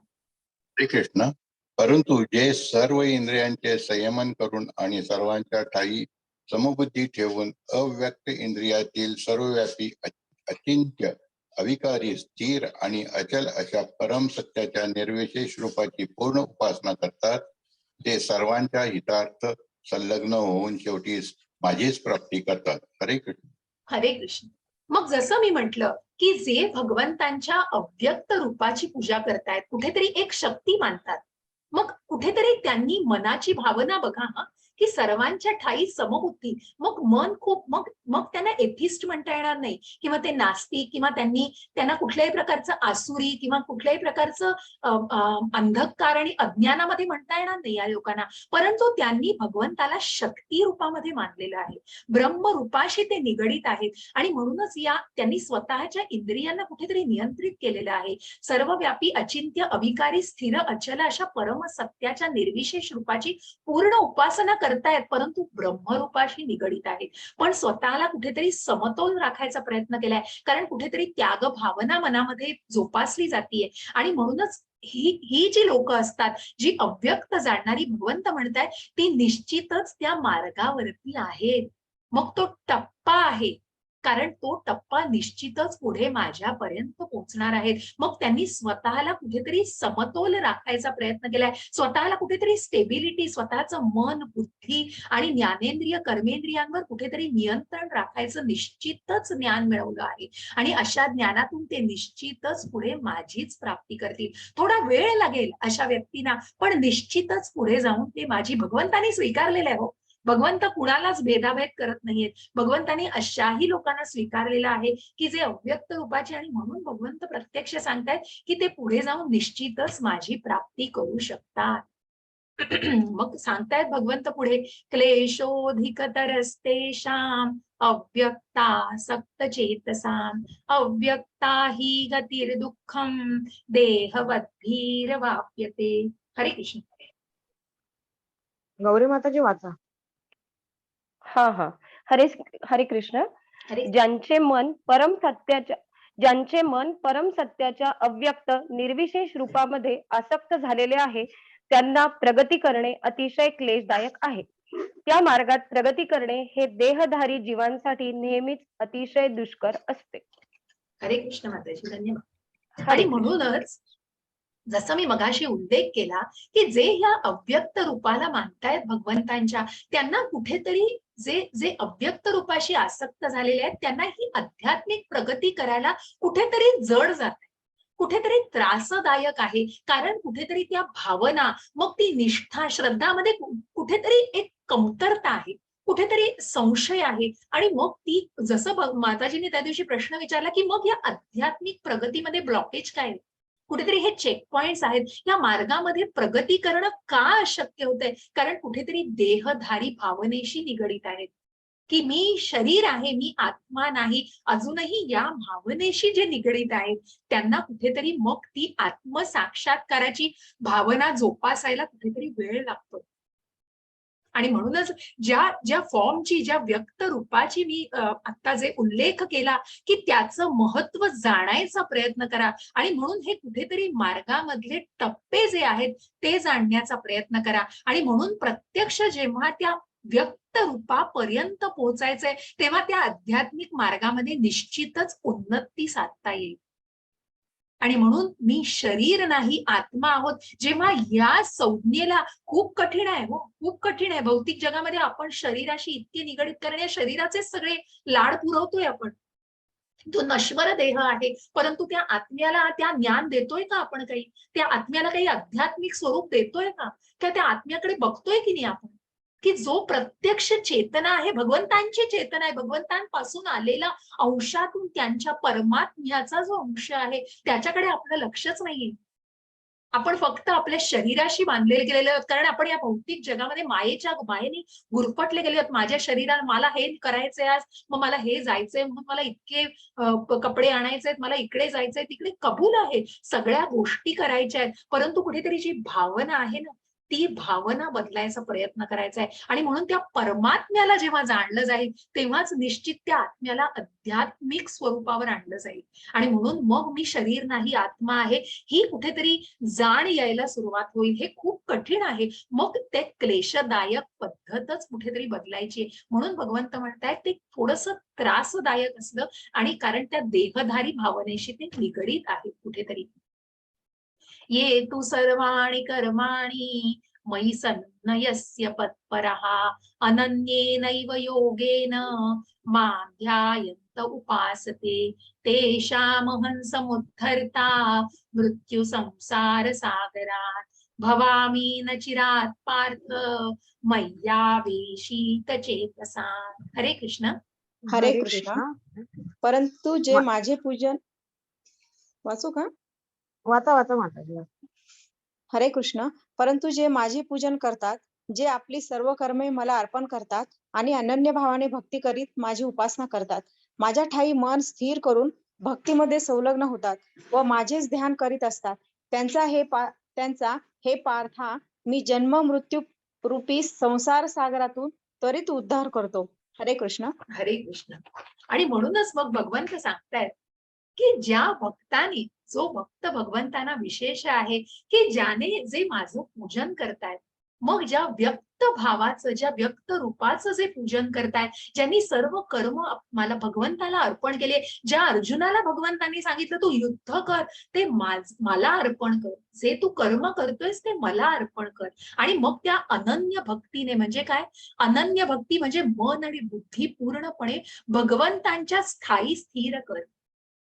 हरे कृष्ण. परंतु जे सर्व इंद्रियांचे संयमन करून आणि सर्वांच्या ठायी समबुद्धी ठेवून अव्यक्त इंद्रियातील सर्वव्यापी अचिंत्य अविकारी स्थिर आणि अचल अशा परम सत्याच्या निर्विशेष रूपाची पूर्ण उपासना करतात ते सर्वांच्या हितार्थ संलग्न होऊन शेवटी माझीच प्राप्ती करतात. हरे कृष्ण. हरे कृष्ण. मग जसं मी म्हंटल की जे भगवंतांच्या अव्यक्त रूपाची पूजा करतायत कुठेतरी एक शक्ती मानतात, मग कुठेतरी त्यांनी मनाची भावना बघा की सर्वांच्या ठाई समबुद्धी. मग मन खूप मग त्यांना एथिस्ट म्हणता येणार नाही किंवा ते नास्तिक किंवा त्यांना कुठल्याही प्रकारचं आसुरी किंवा कुठल्याही प्रकारचं अंधकार आणि अज्ञानामध्ये म्हणता येणार नाही या लोकांना. परंतु त्यांनी भगवंताला शक्ती रूपामध्ये मानलेलं आहे, ब्रह्म रूपाशी ते निगडीत आहेत आणि म्हणूनच त्यांनी स्वतःच्या इंद्रियांना कुठेतरी नियंत्रित केलेलं आहे. सर्वव्यापी अचिंत्य अविकारी स्थिर अचल अशा परम सत्याच्या निर्विशेष रूपाची पूर्ण उपासना करतायत, परंतु ब्रह्मरूपाशी निगडीत आहेत. पण स्वतःला कुठेतरी समतोल राखायचा प्रयत्न केलाय, कारण कुठेतरी त्याग भावना मनामध्ये जोपासली जातीये. आणि म्हणूनच ही जी लोक असतात जी अव्यक्त जाणणारी भगवंत म्हणतायत ती निश्चितच त्या मार्गावरती आहेत. मग तो टप्पा आहे, कारण तो टप्पा निश्चितच पुढे माझ्यापर्यंत पोहोचणार आहे. मग त्यांनी स्वतःला कुठेतरी समतोल राखायचा प्रयत्न केलाय, स्वतःला कुठेतरी स्टेबिलिटी, स्वतःचं मन बुद्धी आणि ज्ञानेंद्रिय कर्मेंद्रियांवर कुठेतरी नियंत्रण राखायचं निश्चितच ज्ञान मिळवलं आहे. आणि अशा ज्ञानातून ते निश्चितच पुढे माझीच प्राप्ती करतील. थोडा वेळ लागेल अशा व्यक्तींना, पण निश्चितच पुढे जाऊन ते माझी भगवंतांनी स्वीकारलेलं आहे. हो, भगवंत कुणालाच भेदाभेद करत नाहीयेत. भगवंतांनी अशाही लोकांना स्वीकारलेलं आहे की जे अव्यक्त रूपाचे, आणि म्हणून भगवंत प्रत्यक्ष सांगतायत की ते पुढे जाऊन निश्चितच माझी प्राप्ती करू शकतात. मग सांगतायत भगवंत पुढे, क्लेशोधिकतरस्तेषां अव्यक्ता सक्तचेतसां अव्यक्ता हि गतिर्दुःखं देहवद्भिर्वाप्यते. हरे कृष्ण. गौरी माताजी वाचा. हा. हरे कृष्ण. ज्यांचे मन परम सत्याच्या अव्यक्त निर्विशेष रूपामध्ये आसक्त झालेले आहे त्यांना प्रगती करणे अतिशय क्लेशदायक आहे. त्या मार्गात प्रगती करणे हे देहधारी जीवांसाठी नेहमीच अतिशय दुष्कर असते. हरे कृष्ण माताजी, धन्यवाद. आणि म्हणूनच जसं मी मगाशी उल्लेख केला की जे ह्या अव्यक्त रूपाला मानतायत भगवंतांच्या, त्यांना कुठेतरी जे अव्यक्त रूपाशी आसक्त झालेले आहेत त्यांना ही आध्यात्मिक प्रगती करायला कुठेतरी जड जात आहे, कुठेतरी त्रासदायक आहे. कारण कुठेतरी त्या भावना, मग ती निष्ठा श्रद्धामध्ये कुठेतरी एक कमतरता आहे, कुठेतरी संशय आहे. आणि मग ती जसं माताजीने त्या दिवशी प्रश्न विचारला की मग या आध्यात्मिक प्रगतीमध्ये ब्लॉकेज काय आहे, कुठेतरी हे चेक पॉइंट्स आहेत. या मार्गामध्ये प्रगती करणं का अशक्य होतंय, कारण कुठेतरी देहधारी भावनेशी निगडीत आहेत की मी शरीर आहे, मी आत्मा नाही. अजूनही या भावनेशी जे निगडीत आहेत त्यांना कुठेतरी मग ती आत्मसाक्षात्काराची भावना जोपासायला कुठेतरी वेळ लागतो. आणि म्हणूनच ज्या फॉर्मची, ज्या व्यक्त रूपाची मी आता जे उल्लेख केला की त्याचं महत्व जाणायचा प्रयत्न करा. आणि म्हणून हे कुठेतरी मार्गामधले टप्पे जे आहेत ते जाणण्याचा प्रयत्न करा. आणि म्हणून प्रत्यक्ष जेव्हा त्या व्यक्त रूपापर्यंत पोहोचायचंय तेव्हा त्या आध्यात्मिक मार्गामध्ये निश्चितच उन्नती साधता येईल. आणि म्हणून मी शरीर नाही आत्मा आहोत, जेव्हा या संज्ञेला खूप कठीण आहे, हो खूप कठीण आहे. भौतिक जगामध्ये आपण शरीराशी इतके निगडीत करणे, शरीराचे सगळे लाड पुरवतोय आपण. जो नश्वर देह आहे, परंतु त्या आत्म्याला त्या ज्ञान देतोय का आपण काही? त्या आत्म्याला काही आध्यात्मिक स्वरूप देतोय का? त्या आत्म्याकडे बघतोय की नाही आपण? की जो प्रत्यक्ष चेतना आहे, भगवंतांची चेतना आहे, भगवंतांपासून आलेला अंशातून त्यांच्या परमात्म्याचा जो अंश आहे त्याच्याकडे आपलं लक्षच नाहीये. आपण फक्त आपल्या शरीराशी बांधलेले गेलेले आहोत, कारण आपण या भौतिक जगामध्ये मायेच्या मायेने गुरफटले गेले आहोत. माझ्या शरीराला मला हे करायचंय आज, मग मला हे जायचंय, म्हणून मला इतके कपडे आणायचे आहेत, मला इकडे जायचंय, तिकडे कबूल आहे, सगळ्या गोष्टी करायच्या आहेत, परंतु कुठेतरी जी भावना आहे ना, ती भावना बदलायचा प्रयत्न करायचा आहे. आणि म्हणून त्या परमात्म्याला जेव्हा जाणलं जाईल तेव्हाच निश्चित त्या आत्म्याला आध्यात्मिक स्वरूपावर आणलं जाईल. आणि म्हणून मग मी शरीर नाही आत्मा आहे ही कुठेतरी जाण यायला सुरुवात होईल. हे खूप कठीण आहे. मग ते क्लेशदायक पद्धतच कुठेतरी बदलायची आहे. म्हणून भगवंत म्हणतायत ते थोडंसं त्रासदायक असलं, आणि कारण त्या देहधारी भावनेशी ते निगडीत आहे कुठेतरी. ये तु सर्वाणि कर्माणि मयि सन्न्यस्य पत्परः अनन्येनैव योगेन मां ध्यायन्त उपासते तेषामहं समुद्धर्ता मृत्यु संसार सागरात् भवामि न चिरात् पार्थ मय्यावेशित चेतसा. हरे कृष्ण. हरे कृष्ण. परंतु जे माझे पूजन वाचू का? वाचा वाचा माताजी. हरे कृष्ण. परंतु जे माझे पूजन करतात, जे आपली सर्व कर्मे मला अर्पण करतात आणि अनन्य भावाने भक्ती करीत माझी उपासना करतात, माझ्या ठाई मन स्थिर करून भक्तीमध्ये संलग्न होतात व माझेच ध्यान करीत असतात, त्यांचा हे पार्था मी जन्म मृत्यू रूपी संसार सागरातून त्वरित उद्धार करतो. हरे कृष्ण. हरे कृष्ण. आणि म्हणूनच मग भगवंत सांगतायत की ज्या भक्तांनी, जो भक्त भगवंतांना विशेष आहे, की ज्याने जे माझं पूजन करतायत, मग ज्या व्यक्त भावाचं, ज्या व्यक्त रूपाचं जे पूजन करतायत, ज्यांनी सर्व कर्म मला भगवंताला अर्पण केले, ज्या अर्जुनाला भगवंतांनी सांगितलं तू युद्ध कर, ते मला अर्पण कर, जे तू कर्म करतोयस ते मला अर्पण कर. आणि मग त्या अनन्य भक्तीने, म्हणजे काय अनन्य भक्ती म्हणजे मन आणि बुद्धी पूर्णपणे भगवंतांच्या स्थायी स्थिर कर.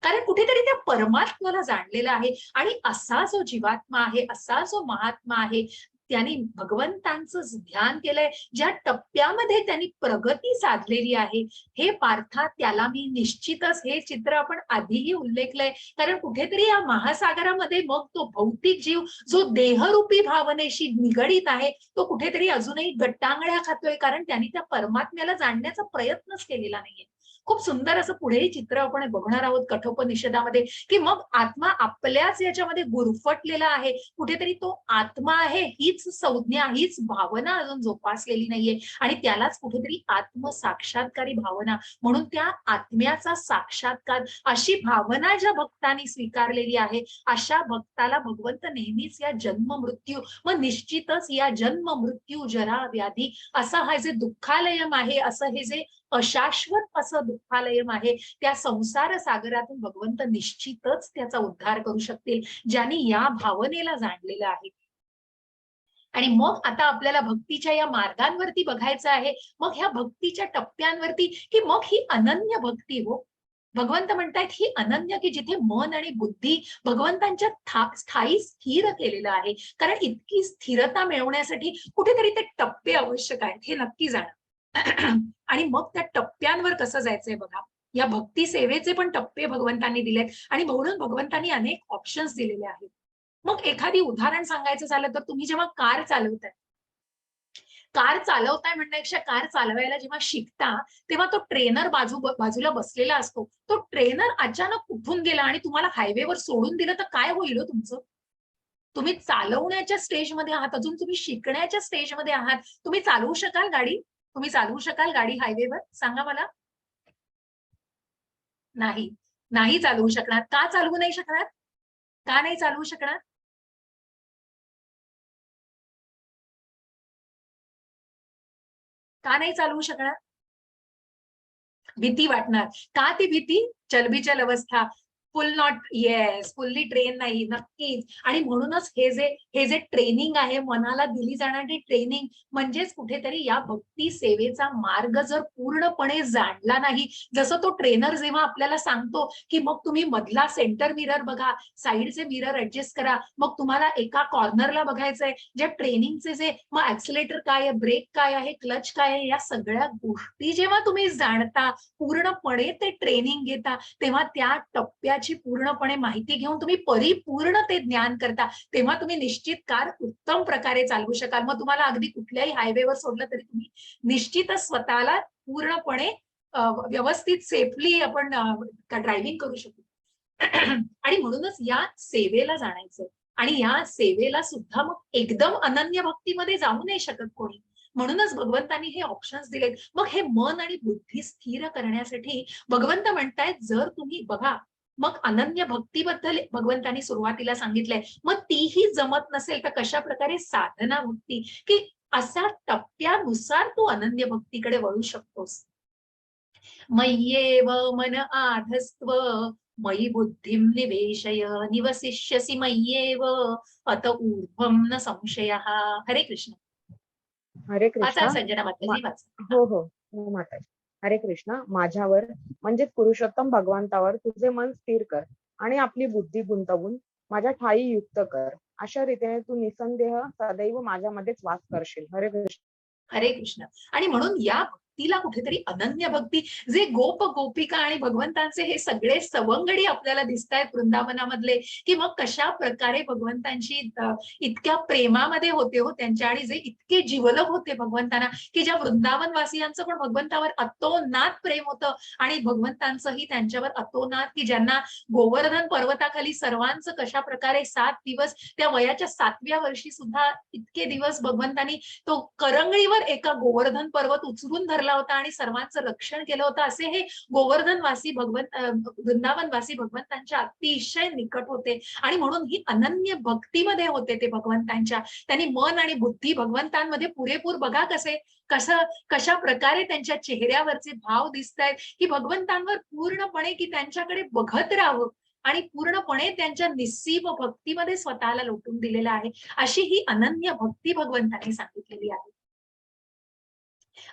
कारण कुठेतरी त्या परमात्म्याला जाणलेला आहे. आणि असा जो जीवात्मा आहे, असा जो महात्मा आहे, त्यांनी भगवंतांचं ध्यान केलंय, ज्या टप्प्यामध्ये त्यांनी प्रगती साधलेली आहे, हे पार्था त्याला मी निश्चितच, हे चित्र आपण आधीही उल्लेखलंय, कारण कुठेतरी या महासागरामध्ये मग तो भौतिक जीव जो देहरूपी भावनेशी निगडीत आहे, तो कुठेतरी अजूनही गट्टांगळ्या खातोय, कारण त्यांनी त्या परमात्म्याला जाणण्याचा प्रयत्नच केलेला नाहीये. खूप सुंदर असं पुढेही चित्र आपण बघणार आहोत कठोपनिषदामध्ये, की मग आत्मा आपल्याच याच्यामध्ये गुरफटलेला आहे. कुठेतरी तो आत्मा आहे हीच संज्ञा, हीच भावना अजून जोपासलेली नाहीये, आणि त्यालाच कुठेतरी आत्मसाक्षात्कारी भावना म्हणून त्या आत्म्याचा साक्षात्कार अशी भावना ज्या भक्तांनी स्वीकारलेली आहे, अशा भक्ताला भगवंत नेहमीच या जन्म मृत्यू, मग निश्चितच या जन्म मृत्यू जरा व्याधी असा हा जे दुःखालयम आहे, असं हे जे अशाश्वत असं दुःखालयम आहे, त्या संसार सागरातून भगवंत निश्चितच त्याचा उद्धार करू शकतील, ज्यांनी या भावनेला जाणलेलं आहे. आणि मग आता आपल्याला भक्तीच्या या मार्गांवरती बघायचं आहे, मग ह्या भक्तीच्या टप्प्यांवरती, की मग ही अनन्य भक्ती हो. भगवंत म्हणतायत ही अनन्य, की जिथे मन आणि बुद्धी भगवंतांच्या स्थायी स्थिर केलेलं आहे. कारण इतकी स्थिरता मिळवण्यासाठी कुठेतरी ते टप्पे आवश्यक आहेत, हे नक्की जाणं. आणि मग त्या टप्प्यांवर कसं जायचंय बघा. या भक्ती सेवेचे पण टप्पे भगवंतांनी दिलेत, आणि म्हणून भगवंतांनी अनेक ऑप्शन्स दिलेले आहेत. मग एखादी उदाहरण सांगायचं झालं तर, तुम्ही जेव्हा कार चालवताय म्हणण्यापेक्षा कार चालवायला जेव्हा शिकता, तेव्हा तो ट्रेनर बाजूला बसलेला असतो. तो ट्रेनर अचानक उठून गेला आणि तुम्हाला हायवेवर सोडून दिलं तर काय होईल हो तुमचं? तुम्ही चालवण्याच्या स्टेजमध्ये आहात, अजून तुम्ही शिकण्याच्या स्टेजमध्ये आहात. तुम्ही चालवू शकाल गाडी? तुम्ही चालवू शकाल गाडी हायवेवर? सांगा मला. नाही, नाही चालवू शकणार. का चालवू नाही शकणार? का नाही चालवू शकणार? का नाही चालवू शकणार? भीती वाटणार. का ती भीती? चलबिचल अवस्था. फुल्ली ट्रेन नाही, नक्कीच. आणि म्हणूनच हे जे ट्रेनिंग आहे, मनाला दिली जाणारी ट्रेनिंग, म्हणजेच कुठेतरी या भक्ती सेवेचा मार्ग जर पूर्णपणे जाणला नाही, जसं तो ट्रेनर जेव्हा आपल्याला सांगतो की मग तुम्ही मधला सेंटर मिरर बघा, साईडचे मिरर ऍडजस्ट करा, मग तुम्हाला एका कॉर्नरला बघायचंय, ज्या ट्रेनिंगचे जे मग ऍक्सिलेटर काय आहे, ब्रेक काय आहे, क्लच काय आहे, या सगळ्या गोष्टी जेव्हा तुम्ही जाणता, पूर्णपणे ते ट्रेनिंग घेता, तेव्हा त्या टप्प्याची पूर्णपणे माहिती घेऊन तुम्ही परिपूर्ण ते ज्ञान करता, तेव्हा तुम्ही निश्चित कार उत्तम प्रकारे चालवू शकाल. मग तुम्हाला अगदी कुठल्याही हायवेवर सोडलं तरी तुम्ही निश्चितच स्वतःला पूर्णपणे व्यवस्थित सेफली आपण ड्रायव्हिंग करू शकतो. आणि म्हणूनच या सेवेला जाणायचं, आणि या सेवेला सुद्धा मग एकदम अनन्य भक्तीमध्ये जाऊ नाही शकत कोणी. म्हणूनच भगवंतांनी हे ऑप्शन्स दिलेत. मग हे मन आणि बुद्धी स्थिर करण्यासाठी भगवंत म्हणतायत, जर तुम्ही बघा, मग अनन्य भक्तीबद्दल भगवंतांनी सुरुवातीला सांगितलंय, मग तीही जमत नसेल तर कशा प्रकारे साधना भक्ती, की अशा टप्प्यानुसार तू अनन्य भक्तीकडे वळू शकतोस. मय्येव मन आधस्त्व मयि बुद्धिं निवेशय निवसिष्यसि मय्येव अत ऊर्ध्वं न संशयः. हरे कृष्ण. हरे वाचा कृष्ण. संजना माताजी, वाचा. हो हो हो माताजी. हरे कृष्ण. माझ्यावर म्हणजेच पुरुषोत्तम भगवंतावर तुझे मन स्थिर कर आणि आपली बुद्धी गुंतवून माझ्या ठायी युक्त कर. अशा रीतीने तू निसंदेह सदैव माझ्यामध्येच वास करशील. हरे कृष्ण. हरे कृष्ण. आणि म्हणून या भक्तीला कुठेतरी अनन्य भक्ती, जे गोप गोपिका आणि भगवंतांचे हे सगळे सवंगडी आपल्याला दिसत आहेत वृंदावनामधले, की मग कशा प्रकारे भगवंतांची इतक्या प्रेमामध्ये होते हो त्यांच्या, आणि जे इतके जिवलग होते भगवंतांना, की ज्या वृंदावनवासियांचं पण भगवंतावर अतोनात प्रेम होतं, आणि भगवंतांचंही त्यांच्यावर अतोनात, की ज्यांना गोवर्धन पर्वताखाली सर्वांचं कशा प्रकारे 7 दिवस, त्या वयाच्या 7व्या वर्षी सुद्धा इतके दिवस भगवंतांनी तो करंगळीवर एका गोवर्धन पर्वत उचलून धरला होता आणि सर्वांचं रक्षण केलं होतं. असे हे गोवर्धनवासी वृंदावनवासी भगवंतांच्या अतिशय निकट होते, आणि म्हणून ही अनन्य भक्तीमध्ये होते ते भगवंतांच्या. त्यांनी मन आणि बुद्धी भगवंतांमध्ये पुरेपूर, बघा कशा प्रकारे त्यांच्या चेहऱ्यावरचे भाव दिसतायत, की भगवंतांवर पूर्णपणे, की त्यांच्याकडे बघत राहावं आणि पूर्णपणे त्यांच्या निस्सीम भक्तीमध्ये स्वतःला लोटून दिलेलं आहे. अशी ही अनन्य भक्ती भगवंतांनी सांगितलेली आहे.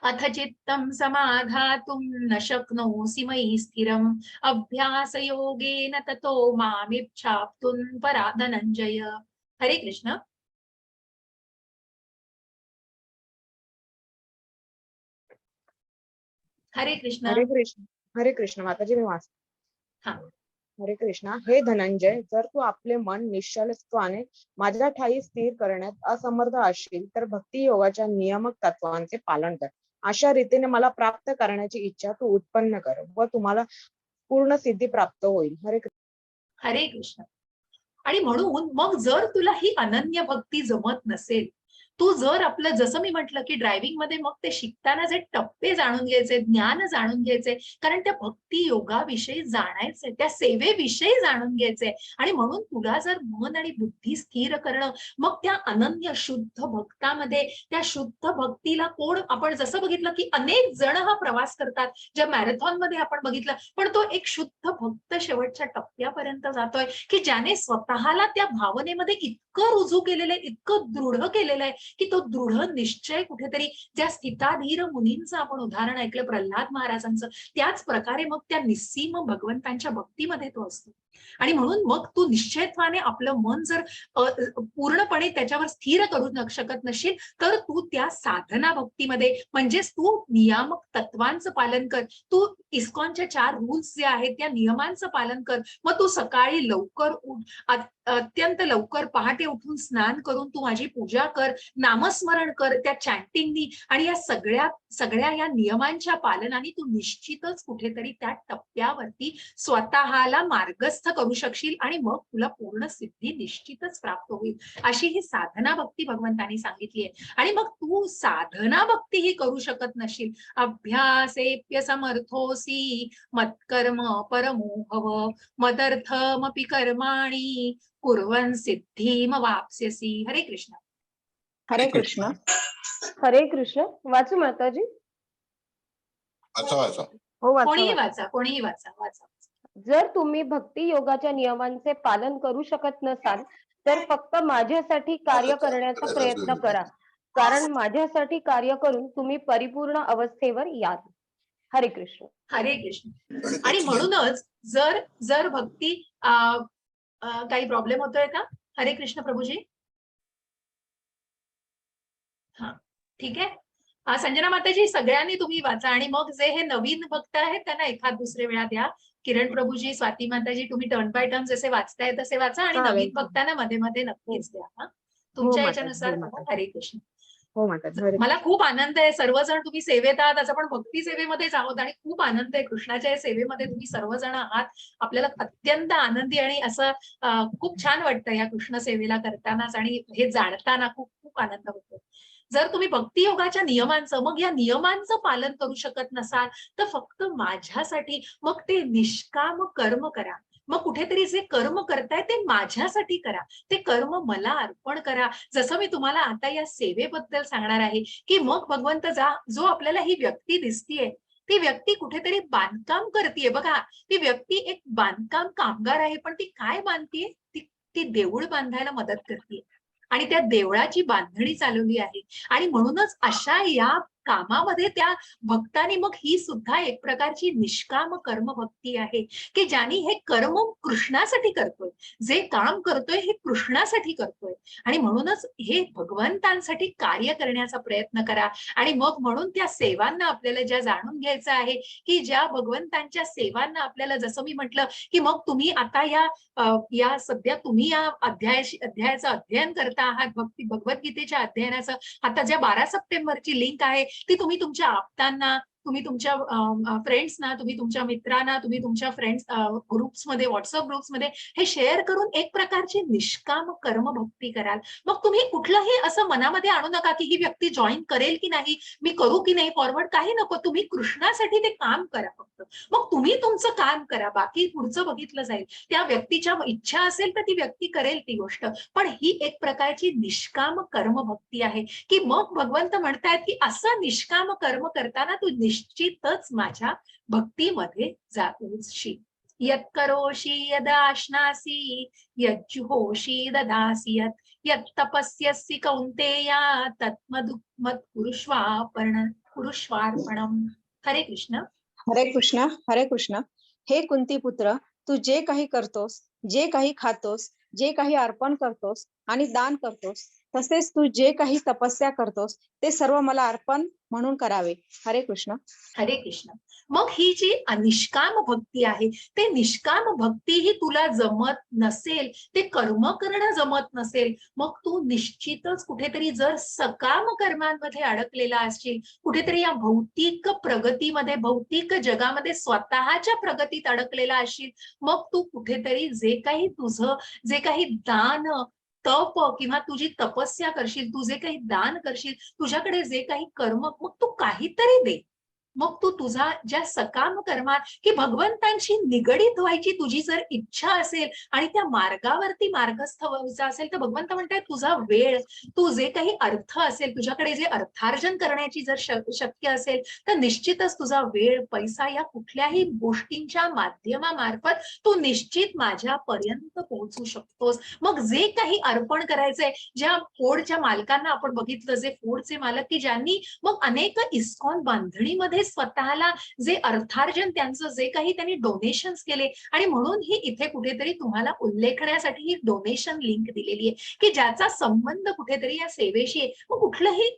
अथ चित्तं समाधातुं न शक्नोसि मयि स्थिरम् अभ्यासयोगेन ततो मामिच्छाप्तुं परा धनंजय. हरे कृष्ण. हरे कृष्ण. हरे कृष्ण. हरे कृष्ण माताजी, मी वाच. हा. हरे कृष्णा. हे धनंजय, जर तू आपले मन निश्चलत्वाने माझ्या ठायी स्थिर करण्यात असमर्थ असशील तर भक्ती योगाच्या नियामक तत्वांचे पालन कर. अशा रीतीने मला प्राप्त करण्याची इच्छा तू उत्पन्न कर व तुम्हाला पूर्ण सिद्धी प्राप्त होईल. हरे कृष्ण. हरे कृष्ण. आणि म्हणून मग जर तुला ही अनन्य भक्ती जमत नसेल, तू जर आपलं, जसं मी म्हटलं की ड्रायव्हिंग मध्ये मग ते शिकताना जे टप्पे जाणून घ्यायचे, ज्ञान जाणून घ्यायचे, कारण त्या भक्ती योगाविषयी जाणायचे, त्या सेवेविषयी जाणून घ्यायचे, आणि म्हणून तुला जर मन आणि बुद्धी स्थिर करणं, मग त्या अनन्य शुद्ध भक्तामध्ये, त्या शुद्ध भक्तीला कोण, आपण जसं बघितलं की अनेक जण हा प्रवास करतात, ज्या मॅरेथॉन मध्ये आपण बघितलं, पण तो एक शुद्ध भक्त शेवटच्या टप्प्यापर्यंत जातोय, की ज्याने स्वतःला त्या भावनेमध्ये इतकं रुजू केलेलं आहे, इतकं दृढ केलेलं आहे, की तो दृढ निश्चय कुठेतरी, ज्या स्थिताधीर मुनींचं आपण उदाहरण ऐकलं प्रल्हाद महाराजांचं, त्याच प्रकारे मग त्या निस्सीम भगवंतांच्या भक्तीमध्ये तो असतो. आणि म्हणून मग तू निश्चयत्वाने आपलं मन जर पूर्णपणे त्याच्यावर स्थिर करू शकत नशील, तर तू त्या साधना भक्तीमध्ये, म्हणजेच तू नियामक तत्वांचं पालन कर. तू इस्कॉनच्या 4 रूल्स जे आहेत त्या नियमांचं पालन कर. मग तू सकाळी लवकर उठ, अत्यंत लवकर पहाटे उठून स्नान करून तू माझी पूजा कर, नामस्मरण कर त्या चॅन्टिंगनी, आणि या सगळ्या या नियमांच्या पालनाने तू निश्चितच कुठेतरी त्या टप्प्यावरती स्वतःला मार्गस्थ करू शकशील, आणि मग तुला पूर्ण सिद्धी निश्चितच प्राप्त होईल. अशी ही साधना भक्ती भगवंतांनी सांगितली आहे. आणि मग तू साधना भक्ती ही करू शकत नशील, अभ्यासेप्य समर्थोसी मत्कर्म परमो भव मदर्थमपि कर्माणि कुर्वन् सिद्धिम वाप्स्यसि. हरे कृष्ण. हरे कृष्ण. हरे कृष्ण. वाचू माताजी. वाचा. हो वाचा. कोणीही वाचा. जर तुम्ही भक्ती योगाच्या नियमांचे पालन करू शकत नसाल तर फक्त माझ्यासाठी कार्य करण्याचा प्रयत्न करा, कारण माझ्यासाठी कार्य करून तुम्ही परिपूर्ण अवस्थेवर याल. हरे कृष्ण. हरे कृष्ण. आणि म्हणूनच जर जर भक्ती काही प्रॉब्लेम होतोय का? हरे कृष्ण प्रभूजी. हा, ठीक आहे. संजना माताजी, सगळ्यांनी तुम्ही वाचा आणि मग जे हे नवीन भक्त आहेत त्यांना एखाद दुसरे वेळा द्या. किरण प्रभूजी, स्वाती माताजी, तुम्ही टर्न बाय टर्न जसे वाचताय तसे वाचा आणि चालेल. नवीन भक्तांना मध्ये मध्ये नक्कीच द्या. तुमच्या माताजी, याच्यानुसार हो माताजी. हरे कृष्ण. हो माताजी. हरे मला खूप आनंद आहे, सर्वजण तुम्ही सेवेत आहात. आज आपण भक्ती सेवेमध्येच आहोत आणि खूप आनंद आहे कृष्णाच्या या सेवेमध्ये तुम्ही सर्वजण आहात. आपल्याला अत्यंत आनंदी आणि असं खूप छान वाटतं या कृष्ण सेवेला करतानाच आणि हे जाणताना खूप खूप आनंद होतो. जर तुम्ही भक्ती योगाच्या नियमांचं, मग या नियमांचं पालन करू शकत नसाल तर फक्त माझ्यासाठी मग ते निष्काम कर्म करा. मग कुठेतरी जे कर्म करताय ते माझ्यासाठी करा, ते कर्म मला अर्पण करा. जसं मी तुम्हाला आता या सेवेबद्दल सांगणार आहे की मग भगवंत जो आपल्याला ही व्यक्ती दिसतीये ती व्यक्ती कुठेतरी बांधकाम करतीये. बघा, ती व्यक्ती एक बांधकाम कामगार आहे, पण ती काय बांधतीये? ती देऊळ बांधायला मदत करते आणि त्या देवळाची बांधणी चालवली आहे. आणि म्हणूनच अशा या कामामध्ये त्या भक्तांनी मग ही सुद्धा एक प्रकारची निष्काम कर्म भक्ती आहे की ज्यांनी हे कर्म कृष्णासाठी करतोय, जे काम करतोय हे कृष्णासाठी करतोय. आणि म्हणूनच हे भगवंतांसाठी कार्य करण्याचा प्रयत्न करा. आणि मग म्हणून त्या सेवांना आपल्याला ज्या जाणून घ्यायचं आहे की ज्या भगवंतांच्या सेवांना आपल्याला, जसं मी म्हटलं की मग तुम्ही आता या सध्या तुम्ही या अध्यायाचं अध्ययन करता आहात, भगवद्गीतेच्या अध्ययनाचं. आता ज्या 12 सप्टेंबरची लिंक आहे ती तुम्ही तुमच्या आप्तांना, तुम्ही तुमच्या फ्रेंड्सना, तुम्ही तुमच्या मित्रांना, तुम्ही तुमच्या फ्रेंड्स ग्रुप्समध्ये, व्हॉट्सअप ग्रुप्समध्ये हे शेअर करून एक प्रकारची निष्काम कर्म भक्ती कराल. मग तुम्ही कुठलंही असं मनामध्ये आणू नका की ही व्यक्ती जॉईन करेल की नाही, मी करू की नाही फॉरवर्ड, काही नको. तुम्ही कृष्णासाठी ते काम करा फक्त. मग तुम्ही तुमचं काम करा, बाकी पुढचं बघितलं जाईल. त्या व्यक्तीच्या इच्छा असेल तर ती व्यक्ती करेल ती गोष्ट, पण ही एक प्रकारची निष्काम कर्म भक्ती आहे की मग भगवंत म्हणतायत की असं निष्काम कर्म करताना तू निश्चितच माझ्या भक्तीमध्ये जाऊशी. यत् करोषि यदाश्नासी यज्जुहोषि ददासि यत् तपस्यसि कौन्तेया कुरुष्वार्पणम्. हरे कृष्ण. हरे कृष्ण. हरे कृष्ण. हे कुंती पुत्र, तू जे काही करतोस, जे काही खातोस, जे काही अर्पण करतोस आणि दान करतोस, तसेच तू जे काही तपस्या करतोस ते सर्व मला अर्पण म्हणून करावे. हरे कृष्ण. हरे कृष्ण. मग ही जी निष्काम भक्ती आहे, ते निष्काम भक्ती ही तुला जमत नसेल, ते कर्म करणं जमत नसेल, मग तू निश्चितच कुठेतरी जर सकाम कर्मांमध्ये अडकलेला असशील, कुठेतरी या भौतिक प्रगतीमध्ये, भौतिक जगामध्ये स्वतःच्या प्रगतीत अडकलेला असशील, मग तू कुठेतरी जे काही दान, तप किंवा तुझी तपस्या करशील, तू जे काही दान करशील, तुझ्याकडे जे काही कर्म, मग तू काहीतरी दे. मग तू तुझा ज्या सकाम कर्मात की भगवंतांशी निगडीत व्हायची तुझी जर इच्छा असेल आणि त्या मार्गावरती मार्गस्थ व्हायचं असेल तर भगवंत म्हणताय तुझा वेळ, तू जे काही अर्थ असेल, तुझ्याकडे जे अर्थार्जन करण्याची जर शक्य असेल तर निश्चितच तुझा वेळ, पैसा या कुठल्याही गोष्टींच्या माध्यमामार्फत तू निश्चित माझ्यापर्यंत पोहोचू शकतोस. मग जे काही अर्पण करायचंय, ज्या फोडच्या मालकांना आपण बघितलं, जे फोडचे मालक की ज्यांनी मग अनेक इस्कॉन बांधणीमध्ये स्वतःला जे अर्थार्जन, त्यांचं जे काही त्यांनी डोनेशन्स केले, आणि म्हणून ही इथे कुठेतरी तुम्हाला उल्लेखण्यासाठी ही डोनेशन लिंक दिलेली आहे की ज्याचा संबंध कुठेतरी या सेवेशी आहे. मग कुठलंही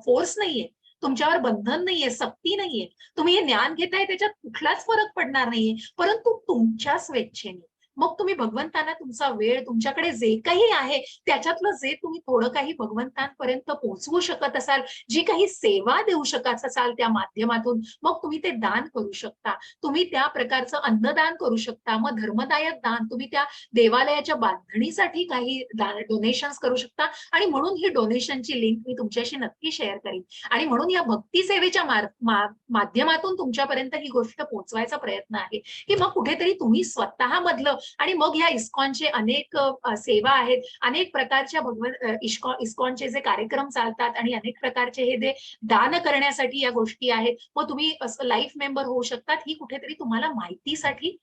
फोर्स नाहीये तुमच्यावर, बंधन नाहीये, सक्ती नाहीये. तुम्ही हे ज्ञान घेताय त्याच्यात कुठलाच फरक पडणार नाहीये, परंतु तुमच्या स्वेच्छेने मग तुम्ही भगवंतांना तुमचा वेळ, तुमच्याकडे जे काही आहे त्याच्यातलं जे तुम्ही थोडं काही भगवंतांपर्यंत पोहोचवू शकत असाल, जी काही सेवा देऊ शकत असाल त्या माध्यमातून, मग तुम्ही ते दान करू शकता. तुम्ही त्या प्रकारचं अन्नदान करू शकता. मग धर्मदायक दान, तुम्ही त्या देवालयाच्या बांधणीसाठी काही डोनेशन्स करू शकता. आणि म्हणून ही डोनेशनची लिंक मी तुमच्याशी नक्की शेअर करीन. आणि म्हणून या भक्ती सेवेच्या माध्यमातून तुमच्यापर्यंत ही गोष्ट पोहोचवायचा प्रयत्न आहे की मग कुठेतरी तुम्ही स्वतः मधलं आणि मग ह्या इस्कॉनचे अनेक सेवा आहेत, अनेक प्रकारच्या इस्कॉनचे जे कार्यक्रम चालतात आणि अनेक प्रकारचे हे जे दान करण्यासाठी या गोष्टी आहेत, मग तुम्ही लाईफ मेंबर होऊ शकतात. ही कुठेतरी तुम्हाला माहितीसाठी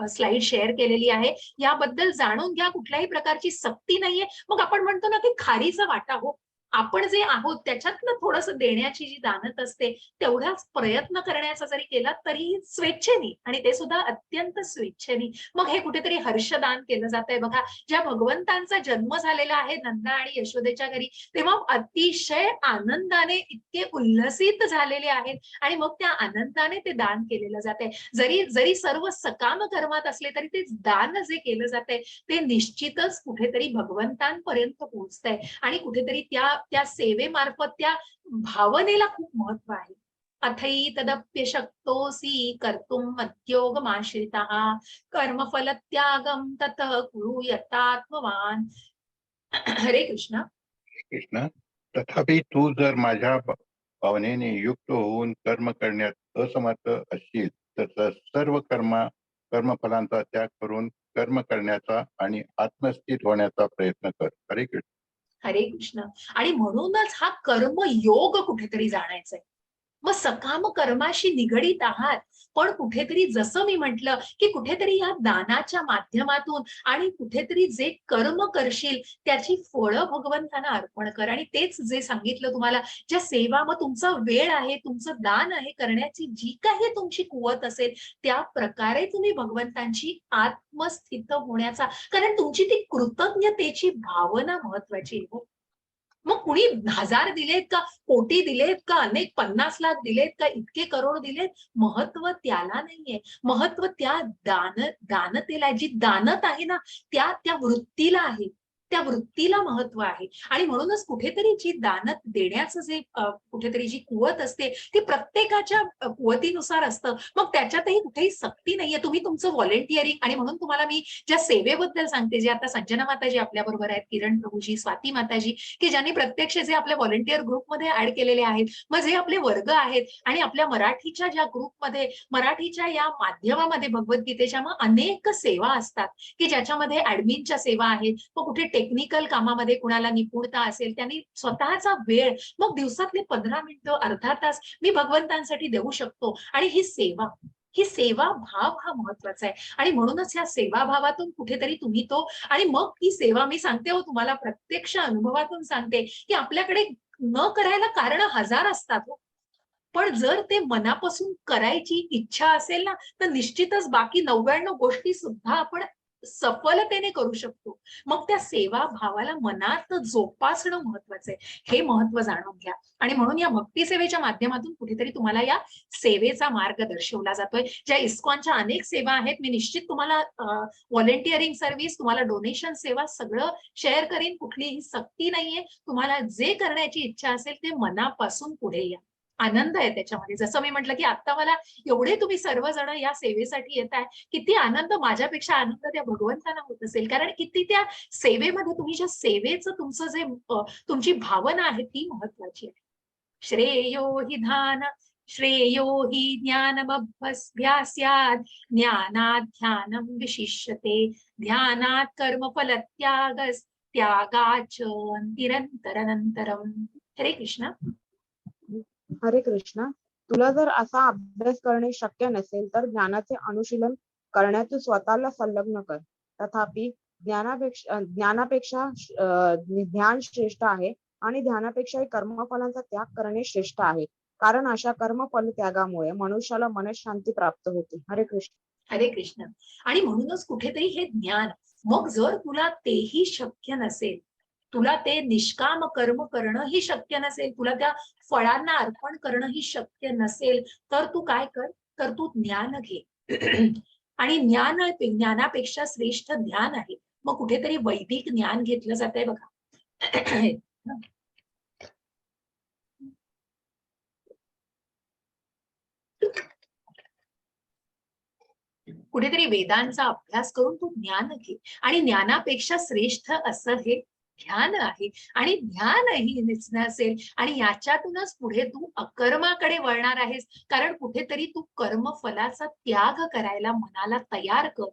स्लाइड शेअर केलेली आहे. याबद्दल जाणून घ्या. कुठल्याही प्रकारची सक्ती नाहीये. मग आपण म्हणतो ना की खारीचा वाटा हो, आपण जे आहोत त्याच्यातनं थोडंसं देण्याची जी दानत असते, तेवढाच प्रयत्न करण्याचा जरी केला तरी स्वेच्छेने, आणि ते सुद्धा अत्यंत स्वेच्छेने. मग हे कुठेतरी हर्षदान केलं जातंय बघा. ज्या भगवंतांचा जन्म झालेला आहे नंदा आणि यशोदेच्या घरी, तेव्हा अतिशय आनंदाने इतके उल्लसित झालेले आहेत आणि मग त्या आनंदाने ते दान केलेलं जातंय. जरी जरी सर्व सकाम कर्मात असले तरी ते दान जे केलं जातंय ते निश्चितच कुठेतरी भगवंतांपर्यंत पोहोचतंय आणि कुठेतरी त्या सेवेमार्फत त्या भावनेला खूप महत्व आहे. अथई तदप्य शक्तोसी कर्तुम मद्योगमाश्रितः कर्मफल त्यागम ततः कुरु यतात्मवान. हरे कृष्ण. कृष्ण, तथापि तू जर माझ्या भावनेने युक्त होऊन कर्म करण्यात असमर्थ असशील तर सर्व कर्मफलांचा त्याग करून कर्म करण्याचा आणि आत्मस्थित होण्याचा प्रयत्न कर. हरे कृष्ण. हरे कृष्ण. आणि म्हणूनच हा कर्मयोग कुठेतरी जाणायचा आहे. मग सकाम कर्माशी निगडीत आहात, पण कुठेतरी जसं मी म्हटलं की कुठेतरी या दानाच्या माध्यमातून आणि कुठेतरी जे कर्म करशील त्याची फळं भगवंतांना अर्पण कर. आणि तेच जे सांगितलं तुम्हाला, ज्या सेवा, मग तुमचा वेळ आहे, तुमचं दान आहे, करण्याची जी काही तुमची कुवत असेल त्या प्रकारे तुम्ही भगवंतांची आत्मस्थित होण्याचा, कारण तुमची ती कृतज्ञतेची भावना महत्वाची आहे. मग कुणी 1000 दिलेत का, कोटी दिलेत का, अनेक 50 लाख दिलेत का, इतके करोड दिलेत, महत्व त्याला नाहीये. महत्व त्या दानतेला, जी दानत आहे ना त्या वृत्तीला आहे. त्या वृत्तीला महत्व आहे. आणि म्हणूनच कुठेतरी जी दानत देण्याचं जे कुठेतरी जी कुवत असते ती प्रत्येकाच्या कुवतीनुसार असतं. मग त्याच्यातही कुठेही सक्ती नाहीये. तुम्ही तुमचं व्हॉलेंटिअरिंग, आणि म्हणून तुम्हाला मी ज्या सेवेबद्दल सांगते, जे आता संजना माताजी आपल्या बरोबर आहेत, किरण प्रभूजी, स्वाती माताजी, की ज्यांनी प्रत्यक्ष जे आपल्या व्हॉलेंटिअर ग्रुपमध्ये ऍड केलेले आहेत, मग जे आपले वर्ग आहेत आणि आपल्या मराठीच्या ज्या ग्रुपमध्ये, मराठीच्या या माध्यमामध्ये भगवद्गीतेच्या मग अनेक सेवा असतात की ज्याच्यामध्ये ऍडमिनच्या सेवा आहेत. मग कुठे टेक्निकल कामामध्ये कुणाला निपुणता असेल त्यांनी स्वतःचा वेळ मग दिवसातले 15 मिनिटं, अर्धा तास मी भगवंतांसाठी देऊ शकतो. आणि ही सेवा भाव हा महत्वाचा आहे. आणि म्हणूनच या सेवाभावातून कुठेतरी तुम्ही तो, आणि मग ही सेवा मी सांगते हो तुम्हाला, प्रत्यक्ष अनुभवातून सांगते की आपल्याकडे न करायला कारण 1000 असतात हो, पण जर ते मनापासून करायची इच्छा असेल ना तर निश्चितच बाकी 99 गोष्टी सुद्धा आपण सफलतेने करू शकतो. मग त्या सेवा भावाला मनात जोपासणं महत्वाचं आहे. हे महत्व जाणून घ्या. आणि म्हणून या भक्ती सेवेच्या माध्यमातून कुठेतरी तुम्हाला या सेवेचा मार्ग दर्शवला जातोय. ज्या इस्कॉनच्या अनेक सेवा आहेत, मी निश्चित तुम्हाला व्हॉलेंटिअरिंग सर्व्हिस, तुम्हाला डोनेशन सेवा सगळं शेअर करीन. कुठलीही सक्ती नाहीये. तुम्हाला जे करण्याची इच्छा असेल ते मनापासून पुढे या. आनंद आहे त्याच्यामध्ये. जसं मी म्हटलं की आता मला एवढे तुम्ही सर्वजण या सेवेसाठी येत आहे, किती आनंद, माझ्यापेक्षा आनंद त्या भगवंतांना होत असेल. कारण किती त्या सेवेमध्ये तुम्ही ज्या सेवेचं तुमचं जे तुमची भावना आहे ती महत्वाची आहे. श्रेयो हि ज्ञानमभ्यास्यात् ज्ञानात् ध्यानं विशिष्यते ध्यानात् कर्मफल त्यागाच निरंतरनंतरम. हरे कृष्ण. हरे कृष्ण. तुला जर असा अभ्यास करणे शक्य नसेल तर ज्ञानाचे अनुशीलन करण्यात तू स्वतःला संलग्न कर. तथापि ज्ञानापेक्षा ध्यान श्रेष्ठ आहे आणि ध्यानापेक्षाही कर्मफलांचा त्याग करणे श्रेष्ठ आहे. कारण अशा कर्मफल त्यागामुळे मनुष्याला मनशांती प्राप्त होते. हरे कृष्ण. हरे कृष्ण. आणि म्हणूनच कुठेतरी हे ज्ञान, मग जर तुला तेही शक्य नसेल, तुला ते निष्काम कर्म करणंही शक्य नसेल, तुला त्या फळांना अर्पण करणंही शक्य नसेल, तर तू काय कर, तर तू ज्ञान घे. आणि ज्ञानापेक्षा श्रेष्ठ ध्यान आहे. मग कुठेतरी वैदिक ज्ञान घेतलं जातंय बघा. कुठेतरी वेदांचा अभ्यास करून तू ज्ञान घे. आणि ज्ञानापेक्षा श्रेष्ठ असं हे ध्यान आहे. आणि ध्यानही नसेल आणि याच्यातूनच पुढे तू अकर्माकडे वळणार आहेस. कारण कुठेतरी तू कर्मफलाचा त्याग करायला मनाला तयार कर.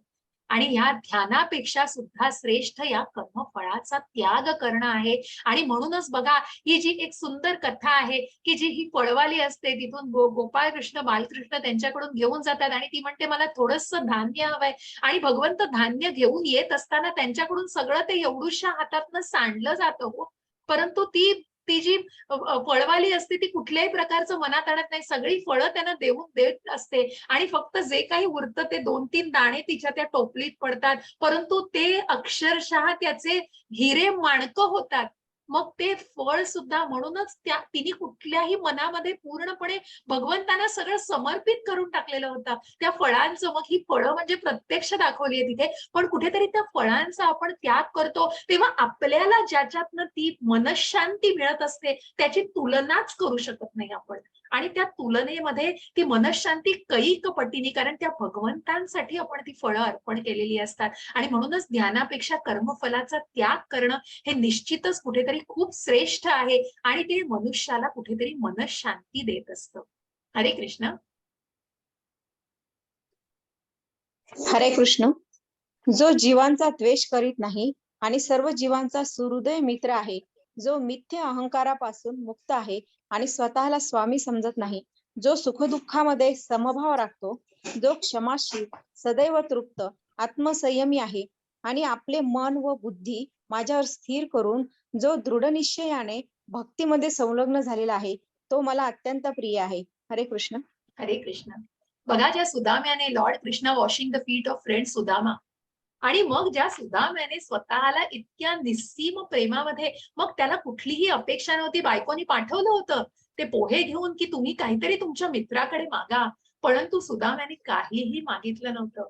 आणि या ध्यानापेक्षा सुद्धा श्रेष्ठ या कर्मफळाचा त्याग करणं आहे. आणि म्हणूनच बघा, ही जी एक सुंदर कथा आहे की जी ही फळवाली असते, तिथून गोपाळ कृष्ण बालकृष्ण त्यांच्याकडून घेऊन जातात आणि ती म्हणते मला थोडंसं धान्य हवंय. आणि भगवंत धान्य घेऊन येत असताना त्यांच्याकडून सगळं ते एवढूशा हातातनं सांडलं जातं हो. परंतु ती ती जी फळवाली असते ती कुठल्याही प्रकारचं मनात आणत नाही. सगळी फळं त्यांना देत असते आणि फक्त जे काही उरतं ते 2-3 दाणे तिच्या त्या टोपलीत पडतात. परंतु ते अक्षरशः त्याचे हिरे माणकं होतात. मग ते फळ सुद्धा म्हणूनच तिने कुठल्याही मनामध्ये पूर्णपणे भगवंतांना सगळं समर्पित करून टाकलेलं होतं. त्या फळांचं, मग ही फळं म्हणजे प्रत्यक्ष दाखवली आहे तिथे, पण कुठेतरी त्या फळांचा आपण त्याग करतो तेव्हा आपल्याला ज्याच्यातनं ती मनःशांती मिळत असते त्याची तुलनाच करू शकत नाही आपण. आणि त्या तुलनेमध्ये ती मनःशांती कैक पटीने, कारण त्या भगवंतांसाठी आपण ती फळं अर्पण केलेली असतात. आणि म्हणूनच ध्यानापेक्षा कर्मफलाचा त्याग करणं हे निश्चितच कुठेतरी खूप श्रेष्ठ आहे आणि ते मनुष्याला कुठेतरी मनःशांती देत असतं. हरे कृष्ण. हरे कृष्ण. जो जीवांचा द्वेष करीत नाही आणि सर्व जीवांचा सुहृदय मित्र आहे, जो मिथ्य अहंकारापासून मुक्त आहे आणि स्वतःला स्वामी समजत नाही, जो सुखदुःखामध्ये समभाव राखतो, जो क्षमाशील, सदैव तृप्त, आत्मसंयमी आहे आणि आपले मन व बुद्धी माझ्यावर स्थिर करून जो दृढनिश्चयाने भक्तीमध्ये संलग्न झालेला आहे, तो मला अत्यंत प्रिय आहे. हरे कृष्ण. हरे कृष्ण. बघा, ज्या सुदाम्याने lord Krishna washing the feet of friend Sudama, आणि मग ज्या सुदाम्याने स्वतःला इतक्या निस्सीम प्रेमामध्ये, मग त्याला कुठलीही अपेक्षा नव्हती, बायकोनी पाठवलं होतं ते पोहे घेऊन की तुम्ही काहीतरी तुमच्या मित्राकडे मागा, परंतु सुदाम्याने काहीही मागितलं नव्हतं.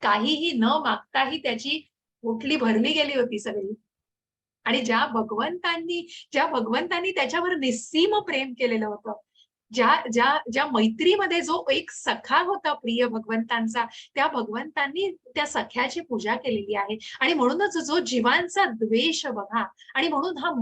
काहीही न मागताही त्याची पोटली भरली गेली होती सगळी. आणि ज्या भगवंतांनी त्याच्यावर निस्सीम प्रेम केलेलं होतं, ज्या ज्या ज्या मैत्रीमध्ये जो एक सखा होता प्रिय भगवंतांचा, त्या भगवंतांनी त्या सख्याची पूजा केलेली आहे. आणि म्हणूनच जो जीवांचा द्वेष बघा, आणि म्हणून हा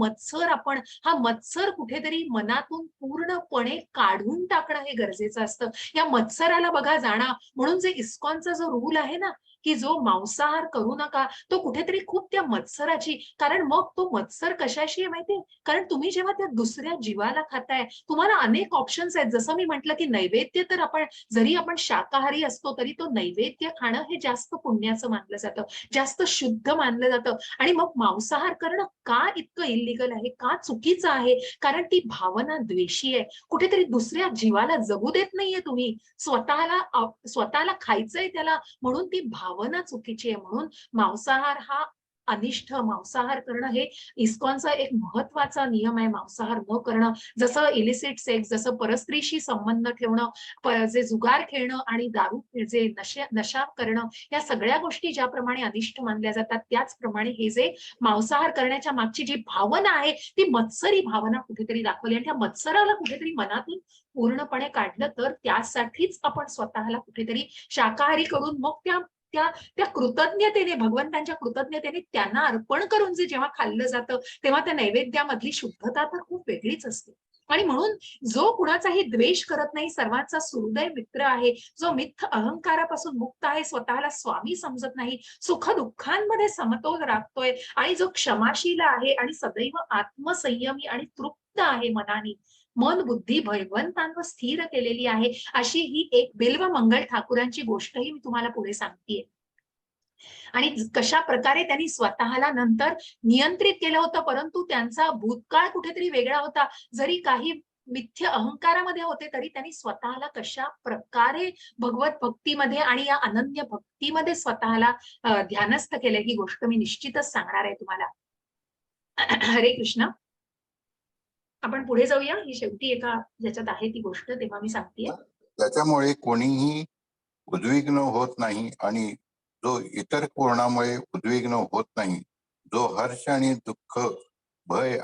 मत्सर कुठेतरी मनातून पूर्णपणे काढून टाकणं हे गरजेचं असतं. या मत्सराला बघा जाणं, म्हणून जे इस्कॉनचा जो रूल आहे ना की जो मांसाहार करू नका, तो कुठेतरी खूप त्या मत्सराची, कारण मग तो मत्सर कशाशी आहे माहितीये, कारण तुम्ही जेव्हा त्या दुसऱ्या जीवाला खाताय, तुम्हाला अनेक ऑप्शन्स आहेत. जसं मी म्हटलं की नैवेद्य तर जरी आपण शाकाहारी असतो तरी तो नैवेद्य खाणं हे जास्त पुण्याचं मानलं जातं, जास्त शुद्ध मानलं जातं. आणि मग मांसाहार करणं का इतकं इल्लीगल आहे, का चुकीचं आहे, कारण ती भावना द्वेषी आहे. कुठेतरी दुसऱ्या जीवाला जगू देत नाहीये तुम्ही, स्वतःला खायचंय त्याला, म्हणून ती भावना चुकीची आहे. म्हणून मांसाहार हा अनिष्ट, मांसाहार करणं हे इस्कॉनचा एक महत्वाचा नियम आहे, मांसाहार न करणं. जसं इलिसिट सेक्स, जसं परस्त्रीशी संबंध ठेवणं, जे जुगार खेळणं आणि दारू, जे नशा करणं, या सगळ्या गोष्टी ज्याप्रमाणे अनिष्ट मानल्या जातात, त्याचप्रमाणे हे जे मांसाहार करण्याच्या मागची जी भावना आहे ती मत्सरी भावना कुठेतरी दाखवली. आणि त्या मत्सराला कुठेतरी मनातून पूर्णपणे काढलं तर त्यासाठीच आपण स्वतःला कुठेतरी शाकाहारी करून मग त्या कृतज्ञतेने, भगवंतांच्या कृतज्ञतेने त्यांना अर्पण करून जे जेव्हा खाल्लं जातं तेव्हा त्या नैवेद्यामधली शुद्धता तर खूप वेगळीच असते. आणि म्हणून जो कुणाचाही द्वेष करत नाही, सर्वांचा सुहृदय मित्र आहे, जो मिथ्य अहंकारापासून मुक्त आहे, स्वतःला स्वामी समजत नाही, सुख दुःखांमध्ये समतोल राखतोय, आणि जो क्षमाशील आहे आणि सदैव आत्मसंयमी आणि तृप्त आहे मनाने, मन बुद्धी भगवंतांवर स्थिर केलेली आहे, अशी ही एक बिल्व मंगल ठाकूरांची गोष्टही मी तुम्हाला पुढे सांगतेय. आणि कशा प्रकारे त्यांनी स्वतःला नंतर नियंत्रित केलं होतं, परंतु त्यांचा भूतकाळ कुठेतरी वेगळा होता. जरी काही मिथ्य अहंकारामध्ये होते तरी त्यांनी स्वतःला कशा प्रकारे भगवत भक्तीमध्ये आणि या अनन्य भक्तीमध्ये स्वतःला ध्यानस्थ केलं, ही गोष्ट मी निश्चितच सांगणार आहे तुम्हाला. हरे कृष्ण. आपण पुढे जाऊया. ही शेवटी एका ज्याच्यात आहे ती गोष्ट तेव्हा मी सांगतेय. त्याच्यामुळे कोणीही उद्विग्न होत नाही, आणि जो इतर कोणामुळे उद्विग्न होत नाही, जो हर्ष आणि दुःख, भय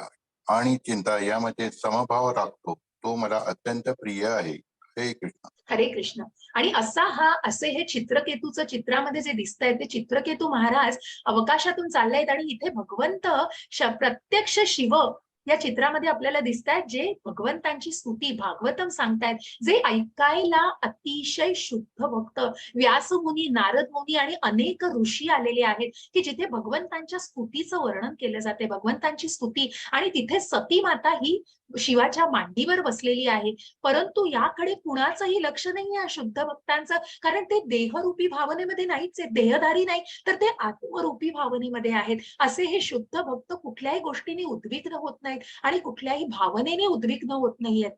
आणि चिंता यामध्ये समभाव राखतो, तो मला अत्यंत प्रिय आहे. हरे कृष्ण. हरे कृष्ण. आणि असे हे चित्रकेतूचं चित्रामध्ये जे दिसतंय ते चित्रकेतू महाराज अवकाशातून चाललेत आणि इथे भगवंत प्रत्यक्ष शिव या चित्रामध्ये आपल्याला दिसतात जे भगवंतांची स्तुती भागवतम सांगतायत, जे ऐकायला अतिशय शुद्ध भक्त व्यासमुनी, नारद मुनी आणि अनेक ऋषी आलेले आहेत, की जिथे भगवंतांच्या स्तुतीचं वर्णन केलं जाते, भगवंतांची स्तुती. आणि तिथे सती माता ही शिवाच्या मांडीवर बसलेली आहे. परंतु याकडे कुणाचंही लक्ष नाही आहे शुद्ध भक्तांचं, कारण ते देहरूपी भावनेमध्ये नाहीच आहेत, देहधारी नाही, तर ते आत्मरूपी भावनेमध्ये आहेत. असे हे शुद्ध भक्त कुठल्याही गोष्टीने उद्विग्न होत नाहीत आणि कुठल्याही भावनेने उद्विग्न होत नाहीयेत.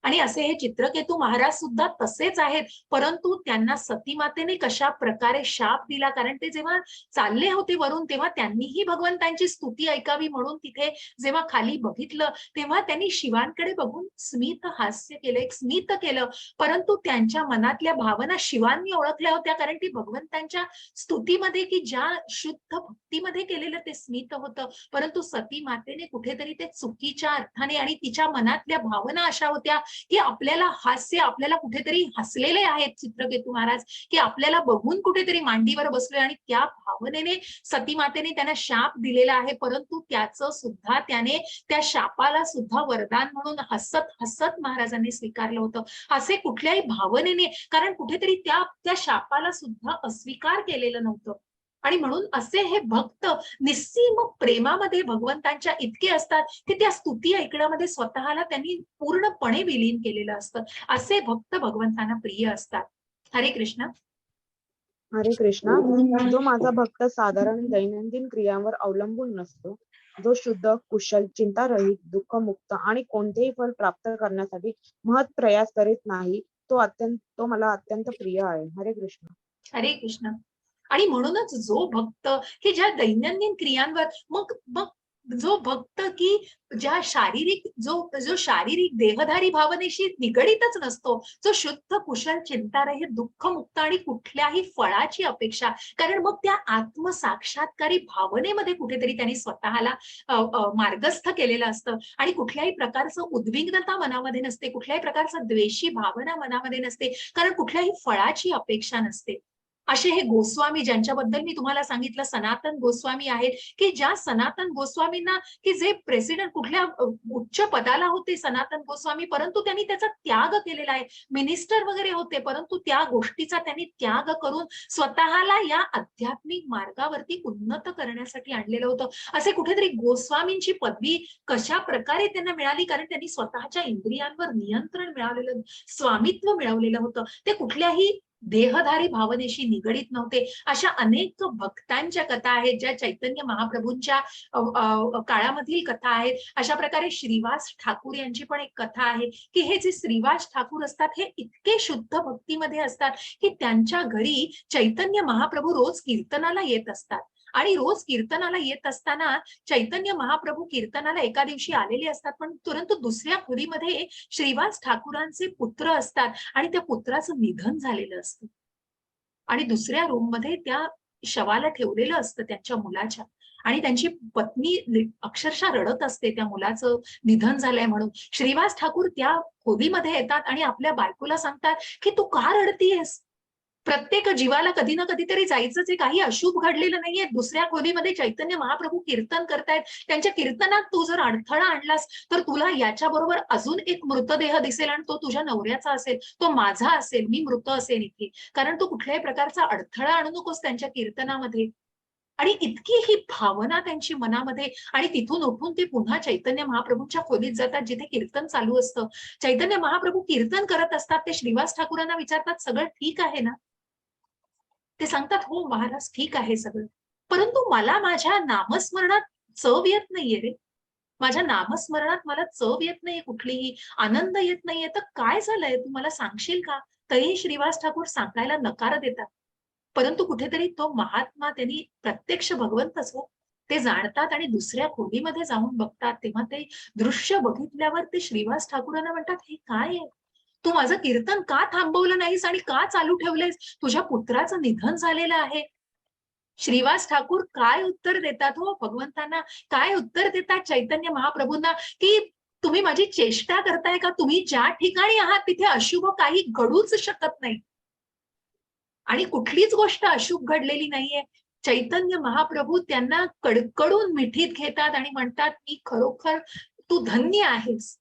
आणि असे हे चित्रकेतू महाराज सुद्धा तसेच आहेत. परंतु त्यांना सती मातेने कशा प्रकारे शाप दिला, कारण ते जेव्हा चालले होते वरून, तेव्हा त्यांनीही भगवंतांची स्तुती ऐकावी म्हणून तिथे जेव्हा खाली बघितलं, तेव्हा त्यांनी शिवांकडे बघून स्मित हास्य केलं, एक स्मित केलं. परंतु त्यांच्या मनातल्या भावना शिवांनी ओळखल्या होत्या, कारण ती भगवंतांच्या स्तुतीमध्ये, की ज्या शुद्ध भक्तीमध्ये केलेलं ते स्मित होतं. परंतु सती मातेने कुठेतरी ते चुकीच्या अर्थाने, आणि तिच्या मनातल्या भावना अशा होत्या की आपल्याला हास्य, आपल्याला कुठेतरी हसलेले आहेत चित्रकेतू महाराज, की आपल्याला बघून कुठेतरी मांडीवर बसलोय, आणि त्या भावनेने सती मातेने त्यांना शाप दिलेला आहे. परंतु त्याचं सुद्धा त्याने त्या शापाला सुद्धा वरदान म्हणून हसत हसत महाराजांनी स्वीकारलं होतं. असे कुठल्याही भावनेने, कारण कुठेतरी त्या शापाला सुद्धा अस्वीकार केलेलं नव्हतं. आणि म्हणून असे हे भक्त निस्सीम प्रेमामध्ये भगवंतांच्या इतके असतात की त्या स्तुती ऐकण्यामध्ये स्वतःला त्यांनी पूर्णपणे विलीन केलेलं असतं. असे भक्त भगवंतांना प्रिय असतात. हरे कृष्ण. हरे कृष्णा. जो माझा भक्त साधारण दैनंदिन क्रियांवर अवलंबून नसतो, जो शुद्ध, कुशल, चिंतारहित, दुःखमुक्त आणि कोणतेही फल प्राप्त करण्यासाठी महत् प्रयास करीत नाही, तो मला अत्यंत प्रिय आहे. हरे कृष्ण. हरे कृष्ण. आणि म्हणूनच जो भक्त की ज्या दैनंदिन क्रियांवर, मग मग जो भक्त की ज्या शारीरिक, जो शारीरिक देहधारी भावनेशी निगडीतच नसतो, जो शुद्ध, कुशल, चिंतारहित, दुःखमुक्त आणि कुठल्याही फळाची अपेक्षा, कारण मग त्या आत्मसाक्षात्कारी भावनेमध्ये कुठेतरी त्यांनी स्वतःला मार्गस्थ केलेलं असतं, आणि कुठल्याही प्रकारचं उद्विग्नता मनामध्ये नसते, कुठल्याही प्रकारचं द्वेषी भावना मनामध्ये नसते, कारण कुठल्याही फळाची अपेक्षा नसते. असे हे गोस्वामी, ज्यांच्याबद्दल मी तुम्हाला सांगितलं, सनातन गोस्वामी आहेत, की ज्या सनातन गोस्वामींना, की जे प्रेसिडेंट कुठल्या उच्च पदाला होते सनातन गोस्वामी, परंतु त्यांनी त्याचा त्याग केलेला आहे. मिनिस्टर वगैरे होते, परंतु त्या गोष्टीचा त्यांनी त्याग करून स्वतःला या आध्यात्मिक मार्गावरती उन्नत करण्यासाठी आणलेलं होतं. असे कुठेतरी गोस्वामींची पदवी कशा प्रकारे त्यांना मिळाली, कारण त्यांनी स्वतःच्या इंद्रियांवर नियंत्रण मिळवलेलं, स्वामित्व मिळवलेलं होतं. ते कुठल्याही देहधारी भावनेशी निगडीत नव्हते. अशा अनेक भक्तांच्या कथा आहेत ज्या चैतन्य महाप्रभूंच्या काळामधील कथा आहेत. अशा प्रकारे श्रीवास ठाकूर यांची पण एक कथा आहे, की हे जे श्रीवास ठाकूर असतात हे इतके शुद्ध भक्तीमध्ये असतात की त्यांच्या घरी चैतन्य महाप्रभू रोज कीर्तनाला येत असतात. आणि रोज कीर्तनाला येत असताना चैतन्य महाप्रभू कीर्तनाला एका दिवशी आलेले असतात, पण परंतु दुसऱ्या खोलीमध्ये श्रीवास ठाकूरांचे पुत्र असतात आणि त्या पुत्राचं निधन झालेलं असतं. आणि दुसऱ्या रूम मध्ये त्या शवाला ठेवलेलं असतं त्यांच्या मुलाच्या, आणि त्यांची पत्नी अक्षरशः रडत असते त्या मुलाचं निधन झालंय म्हणून. श्रीवास ठाकूर त्या खोलीमध्ये येतात आणि आपल्या बायकोला सांगतात की तू का रडतीयस? प्रत्येक जीवाला कधी ना कधीतरी जायचंच आहे, काही अशुभ घडलेलं नाहीये. दुसऱ्या खोलीमध्ये चैतन्य महाप्रभू कीर्तन करतायत, त्यांच्या कीर्तनात तू जर अडथळा आणलास तर तुला याच्याबरोबर अजून एक मृतदेह दिसेल, आणि तो तुझ्या नवऱ्याचा असेल, तो माझा असेल, मी मृत असेल इथे, कारण तू कुठल्याही प्रकारचा अडथळा आणू नकोस त्यांच्या कीर्तनामध्ये. आणि इतकी ही भावना त्यांची मनामध्ये, आणि तिथून उठून ते पुन्हा चैतन्य महाप्रभूंच्या खोलीत जातात जिथे कीर्तन चालू असतं. चैतन्य महाप्रभू कीर्तन करत असतात, ते श्रीवास ठाकूरांना विचारतात सगळं ठीक आहे ना? ते सांगतात हो महाराज ठीक आहे सगळं, परंतु मला माझ्या नामस्मरणात चव येत नाहीये रे. माझ्या नामस्मरणात मला चव येत नाहीये, कुठलीही आनंद येत नाहीये. तर काय झालंय तू मला सांगशील का? तरीही श्रीवास ठाकूर सांगायला नकार देतात. परंतु कुठेतरी तो महात्मा, त्यांनी प्रत्यक्ष भगवंतच हो ते जाणतात, आणि दुसऱ्या खोलीमध्ये जाऊन बघतात, तेव्हा ते दृश्य बघितल्यावर ते श्रीवास ठाकूरांना म्हणतात हे काय आहे? तू माझं कीर्तन का थांबवलं नाहीस आणि का चालू ठेवलेस? तुझ्या पुत्राचं निधन झालेलं आहे. श्रीवास ठाकूर काय उत्तर देतात हो भगवंतांना? काय उत्तर देतात चैतन्य महाप्रभूंना? की तुम्ही माझी चेष्टा करताय का? तुम्ही ज्या ठिकाणी आहात तिथे अशुभ काही घडूच शकत नाही, आणि कुठलीच गोष्ट अशुभ घडलेली नाहीये. चैतन्य महाप्रभू त्यांना कडकडून मिठीत घेतात आणि म्हणतात मी खरोखर तू धन्य आहेस.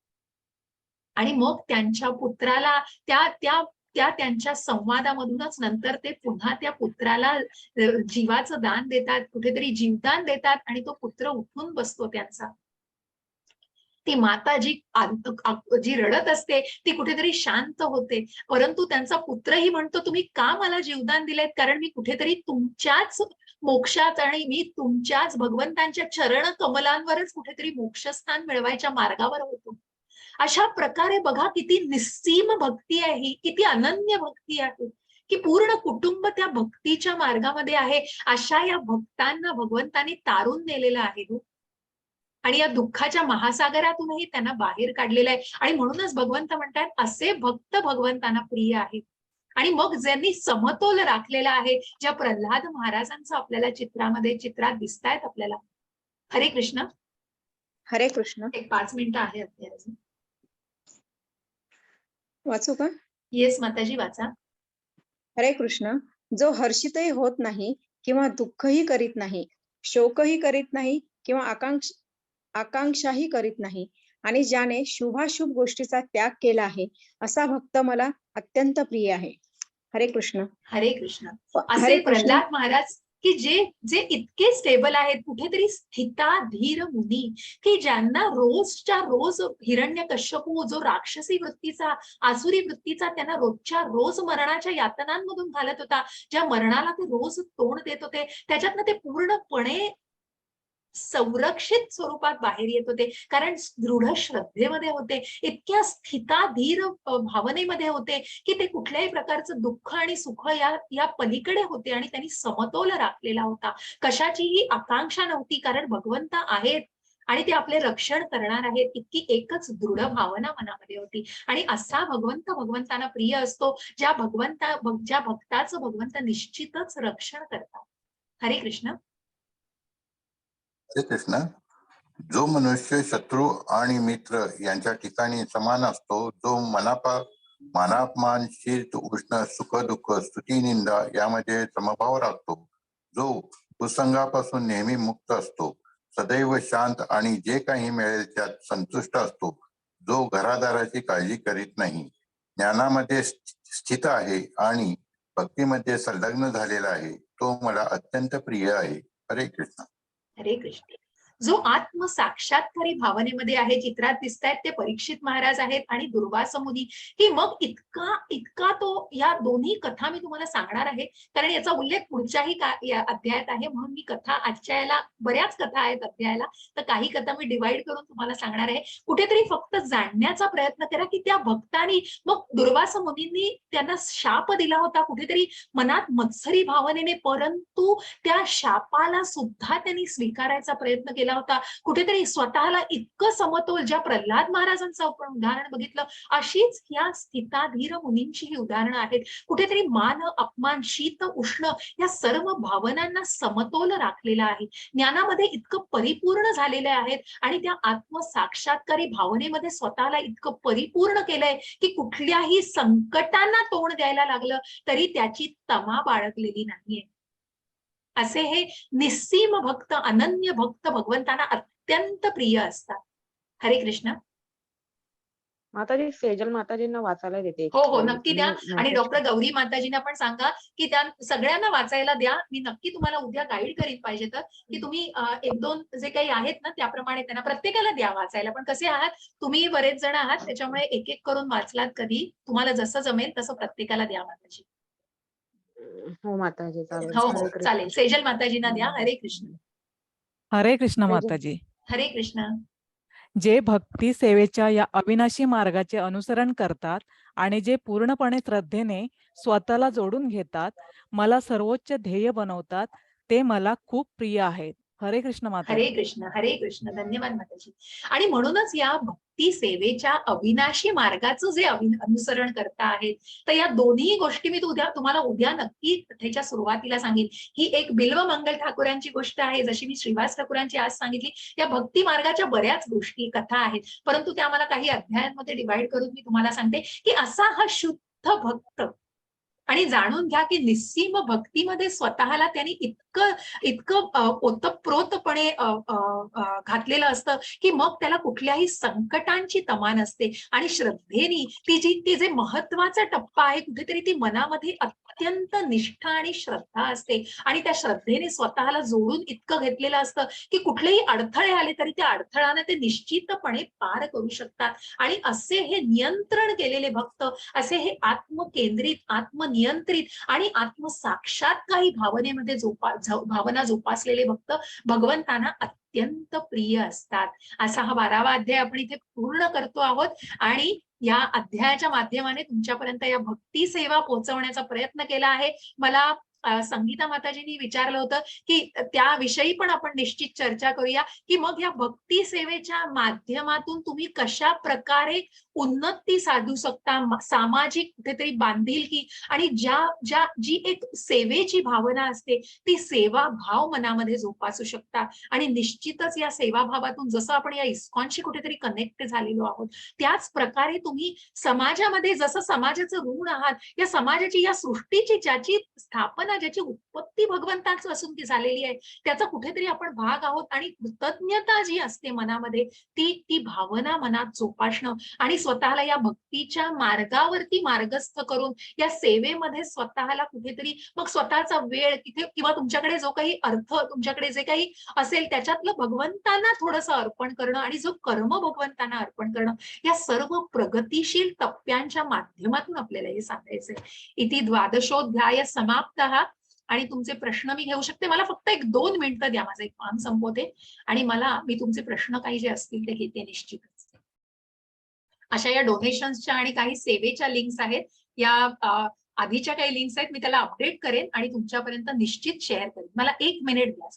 आणि मग त्यांच्या पुत्राला त्या त्यांच्या संवादामधूनच नंतर ते पुन्हा त्या पुत्राला जीवाचं दान देतात, कुठेतरी जीवदान देतात आणि तो पुत्र उठून बसतो त्यांचा. ती माता जी रडत असते ती कुठेतरी शांत होते, परंतु त्यांचा पुत्रही म्हणतो तुम्ही का मला जीवदान दिलेत, कारण मी कुठेतरी तुमच्याच मोक्षात आणि मी तुमच्याच भगवंतांच्या चरण कमलांवरच कुठेतरी मोक्षस्थान मिळवायच्या मार्गावर होतो. अशा प्रकारे बघा किती निस्सीम भक्ती आहे ही, किती अनन्य भक्ती आहे की पूर्ण कुटुंब त्या भक्तीच्या मार्गामध्ये आहे. अशा या भक्तांना भगवंतांनी तारून नेलेलं आहे हो. आणि या दुःखाच्या महासागरातूनही त्यांना बाहेर काढलेलं आहे. आणि म्हणूनच भगवंत म्हणतात असे भक्त भगवंतांना प्रिय आहेत. आणि मग ज्यांनी समतोल राखलेला आहे, ज्या प्रल्हाद महाराजांचं आपल्याला चित्रात दिसतायत आपल्याला. हरे कृष्ण. हरे कृष्ण. एक 5 मिनिटं आहे अजून. वाचू का? येस माताजी वाचा. हरे कृष्ण. जो हर्षितही होत नाही किंवा दुःखही करीत नाही, शोकही करीत नाही किंवा आकांक्षाही करीत नाही आणि ज्याने शुभाशुभ गोष्टीचा त्याग केला आहे, असा भक्त मला अत्यंत प्रिय आहे. हरे कृष्ण. हरे कृष्ण. हरे असे कृष्ण. प्रल्हाद महाराज की जे इतके स्टेबल आहेत, कुठेतरी स्थिताधीर मुनी, की ज्यांना रोजच्या रोज हिरण्यकश्यपू जो राक्षसी वृत्तीचा, आसुरी वृत्तीचा त्यांना रोजच्या रोज मरणाच्या यातनांमधून घालत होता, ज्या मरणाला ते रोज तोंड देत होते, त्याच्यातनं ते पूर्णपणे संरक्षित स्वरूपात बाहेर येत होते, कारण दृढ श्रद्धेमध्ये होते, इतक्या स्थिताधीर भावनेमध्ये होते की ते कुठल्याही प्रकारचं दुःख आणि सुख या पलीकडे होते आणि त्यांनी समतोल राखलेला होता. कशाचीही आकांक्षा नव्हती, कारण भगवंत आहेत आणि ते आपले रक्षण करणार आहेत, इतकी एकच दृढ भावना मनामध्ये होती. आणि असा भगवंतांना प्रिय असतो, ज्या भक्ताचं भगवंत निश्चितच रक्षण करतात. हरे कृष्ण. हरे कृष्ण. जो मनुष्य शत्रू आणि मित्र यांच्या ठिकाणी समान असतो, जो मानापमान, शीत उष्ण, सुख दुःख, स्तुती निंदा यामध्ये समभाव राखतो, जो कुसंगापासून नेहमी मुक्त असतो, सदैव शांत आणि जे काही मिळेल त्यात संतुष्ट असतो, जो घरादाराची काळजी करीत नाही, ज्ञानामध्ये स्थित आहे आणि भक्तीमध्ये संलग्न झालेला आहे, तो मला अत्यंत प्रिय आहे. हरे कृष्ण. हरे कृष्ण. जो आत्मसाक्षात्कारी भावनेमध्ये आहे, चित्रात दिसतायत ते परीक्षित महाराज आहेत आणि दुर्वास मुनी, की मग इतका तो या दोन्ही कथा मी तुम्हाला सांगणार आहे, कारण याचा उल्लेख पुढच्याही अध्यायात आहे. म्हणून मी कथा आजच्या याला, बऱ्याच कथा आहेत अध्यायाला, तर काही कथा मी डिवाइड करून तुम्हाला सांगणार आहे. कुठेतरी फक्त जाणण्याचा प्रयत्न करा की त्या भक्तांनी, मग दुर्वास मुनींनी त्यांना शाप दिला होता कुठेतरी मनात मत्सरी भावनेने, परंतु त्या शापाला सुद्धा त्यांनी स्वीकारायचा प्रयत्न केला होता. कुठेतरी स्वतःला इतकं समतोल, ज्या प्रल्हाद महाराजांचं आपण उदाहरण बघितलं, अशीच या स्थिताधीर मुनींची ही उदाहरणं आहेत. कुठेतरी मान अपमान, शीत उष्ण या सर्व भावनांना समतोल राखलेला आहे, ज्ञानामध्ये इतकं परिपूर्ण झालेले आहेत आणि त्या आत्मसाक्षात्कारी भावनेमध्ये स्वतःला इतकं परिपूर्ण केलंय की कुठल्याही संकटांना तोंड द्यायला लागलं तरी त्याची तमा बाळगलेली नाहीये. असे हे निस्सीम भक्त, अनन्य भक्त भगवंतांना अत्यंत प्रिय असतात. हरे कृष्ण. माताजी, सेजल माताजींना वाचायला देते. हो नक्की द्या. तुम्ही आणि message डॉक्टर गौरी माताजींना पण सांगा की त्या सगळ्यांना वाचायला द्या. मी नक्की तुम्हाला उद्या गाईड करीन पाहिजे तर, की तुम्ही 1-2 जे काही आहेत ना त्याप्रमाणे त्यांना प्रत्येकाला द्या वाचायला. पण कसे आहात तुम्ही, बरेच जण आहात, त्याच्यामुळे एक एक करून वाचलात, कधी तुम्हाला जसं जमेल तसं प्रत्येकाला द्या माताजी. हो माताजी, चालेल. हो हरे कृष्ण. चालेल. सेजल माताजींना द्या. हरे कृष्ण. हरे कृष्ण सेजल. माताजी. हरे कृष्ण. जे भक्ती सेवेच्या या अविनाशी मार्गाचे अनुसरण करतात आणि जे पूर्णपणे श्रद्धेने स्वतःला जोडून घेतात, मला सर्वोच्च ध्येय बनवतात, ते मला खूप प्रिय आहेत. हरे कृष्ण हरे माताजी. कृष्ण. हरे कृष्ण. धन्यवाद माताजी. आणि म्हणूनच या भक्ती सेवेच्या अविनाशी मार्गाचं जे अनुसरण करता आहेत, तर या दोन्ही गोष्टी मी तुम्हाला उद्या नक्की कथेच्या सुरुवातीला सांगेन. ही एक बिल्व मंगल ठाकूरांची गोष्ट आहे, जशी मी श्रीवास ठाकूरांची आज सांगितली. या भक्ती मार्गाच्या बऱ्याच गोष्टी, कथा आहेत, परंतु त्या मला काही अध्यायांमध्ये डिवाइड करून मी तुम्हाला सांगते की असा हा शुद्ध भक्त, आणि जाणून घ्या की निस्सीम भक्तीमध्ये स्वतःला त्यांनी इतकं इतकं ओतप्रोतपणे घातलेलं असतं की मग त्याला कुठल्याही संकटांची तमा नसते. आणि श्रद्धेनी ती जे महत्वाचा टप्पा आहे कुठेतरी ती मनामध्ये अत्यंत निष्ठा आणि श्रद्धा असते आणि त्या श्रद्धेने स्वतःला जोडून इतकं घेतलेलं असतं की कुठलेही अडथळे आले तरी त्या अडथळ्याने ते निश्चितपणे पार करू शकतात. आणि असे हे नियंत्रण केलेले भक्त, असे हे आत्मकेंद्रित, आत्मनियंत्रित आणि आत्मसाक्षात्कारी भावनेमध्ये भावना जोपासलेले भक्त भगवंतांना अत्यंत प्रिय असतात. असा हा 12वा अध्याय आपण इथे पूर्ण करतो आहोत आणि या अध्यायाच्या माध्यमाने तुमच्यापर्यंत या भक्ती सेवा पोहोचवण्याचा प्रयत्न केला आहे. मला संगीता माताजींनी विचारलं होतं की त्याविषयी पण आपण निश्चित चर्चा करूया की मग या भक्ती सेवेच्या माध्यमातून तुम्ही कशा प्रकारे उन्नती साधू शकता, सामाजिक कुठेतरी बांधिलकी आणि जी एक सेवेची भावना असते ती सेवा भाव मनामध्ये जोपासू शकता. आणि निश्चितच या सेवाभावातून जसं आपण या इस्कॉनशी कुठेतरी कनेक्ट झालेलो आहोत त्याच प्रकारे तुम्ही समाजामध्ये जसं समाजाचं ऋण आहात, या समाजाची, या सृष्टीची ज्याची स्थापना, ज्याची उत्पत्ती भगवंताच असून ती झालेली आहे त्याचा कुठेतरी आपण भाग आहोत. आणि कृतज्ञता जी असते मनामध्ये ती भावना मनात जोपासणं आणि स्वतःला या भक्तीच्या मार्गावरती मार्गस्थ करून या सेवेमध्ये स्वतःला कुठेतरी मग स्वतःचा वेळ तिथे किंवा तुमच्याकडे जो काही अर्थ, तुमच्याकडे जे काही असेल त्याच्यातलं भगवंतांना थोडंसं अर्पण करणं आणि जो कर्म भगवंतांना अर्पण करणं, या सर्व प्रगतिशील टप्प्यांच्या माध्यमातून आपल्याला हे साधायचंय. इति द्वादशोध्याय समाप्तः. आणि तुमचे प्रश्न मी घेऊ शकते. मला फक्त 1-2 मिनिटं द्या, माझं एक काम संपवते आणि मी तुमचे प्रश्न काही जे असतील ते घेते निश्चितच. अशा या डोनेशन्सच्या आणि काही सेवेच्या लिंक्स आहेत, या आधीच्या काही लिंक्स आहेत, मी त्याला अपडेट करेन आणि तुमच्यापर्यंत निश्चित शेअर करेन. मला 1 मिनिट द्या.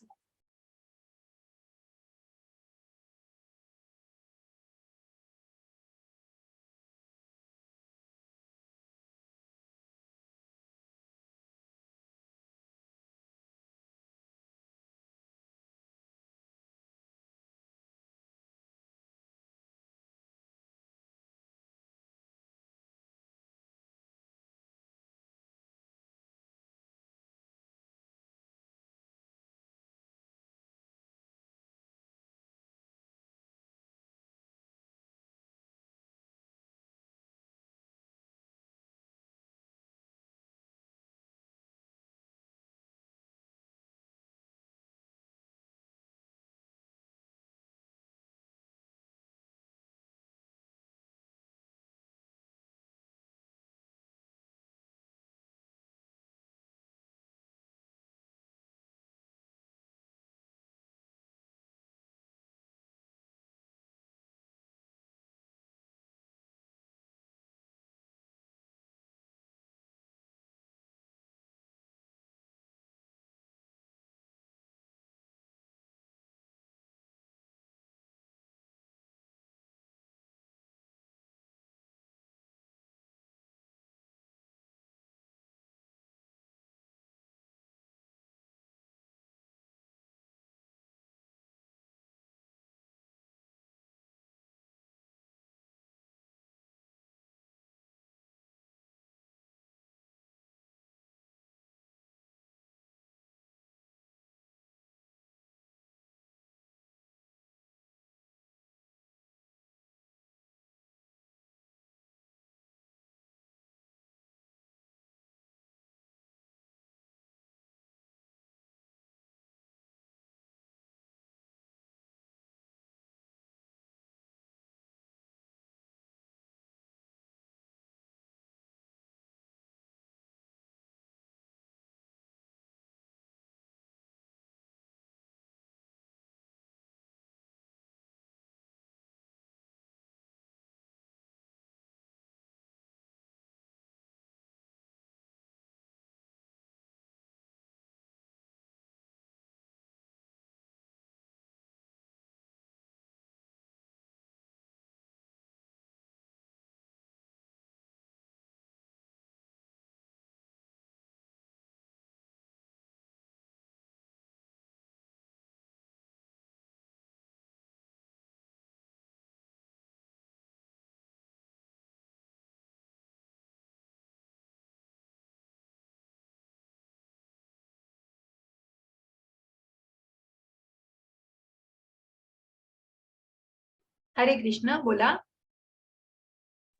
हरे कृष्ण, बोला.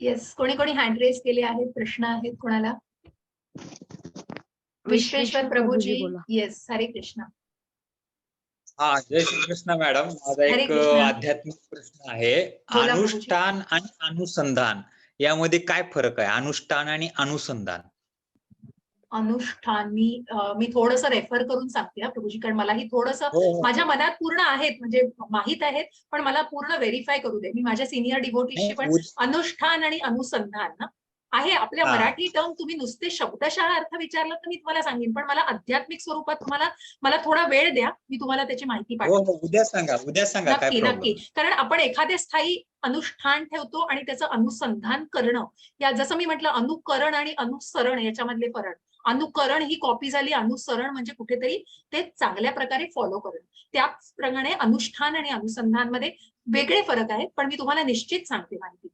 येस, कोणी कोणी हँड रेज केले आहेत, प्रश्न आहेत कोणाला? विश्वेश्वर प्रभूजी, येस, हरे कृष्ण. हा, जय श्री कृष्ण मॅडम. माझा हरे एक कृष्ण. आध्यात्मिक प्रश्न आहे. बोला प्रभूजी. अनुष्ठान आणि अनुसंधान यामध्ये काय फरक आहे? अनुष्ठान आणि अनुसंधान. अनुष्ठान मी थोडंसं रेफर करून सांगते हा प्रभूजी, कारण मलाही थोडंसं हो. माझ्या मनात पूर्ण आहेत, म्हणजे माहित आहेत, पण मला पूर्ण व्हेरीफाय करू दे. मी माझ्या सिनियर डिव्होटीशी पण अनुष्ठान आणि अनुसंधान ना आहे. आपल्या हा. मराठी टर्म तुम्ही नुसते शब्दशः अर्थ विचारला तर मी तुम्हाला सांगेन, पण मला आध्यात्मिक स्वरूपात मला थोडा वेळ द्या, मी तुम्हाला त्याची माहिती हो पाठवते. हो, उद्या सांगा काय नक्की प्रॉब्लेम. नक्की. कारण आपण एखादे स्थायी अनुष्ठान ठेवतो आणि त्याचं अनुसंधान करणं, या जसं मी म्हटलं अनुकरण आणि अनुसरण याच्यामधले फरक. अनुकरण ही कॉपी झाली, अनुसरण म्हणजे कुठेतरी ते चांगल्या प्रकारे फॉलो करणं. त्याचप्रमाणे अनुष्ठान आणि अनुसंधान मध्ये वेगळे फरक आहेत, पण मी तुम्हाला निश्चित सांगते माहिती.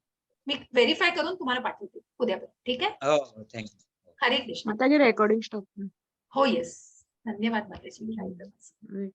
मी व्हेरीफाय करून तुम्हाला पाठवते उद्यापर्यंत. ठीक आहे? हो, थँक्यू. हरे कृष्ण. माताजी रेकॉर्डिंग स्टॉप. हो, येस. धन्यवाद माताजी.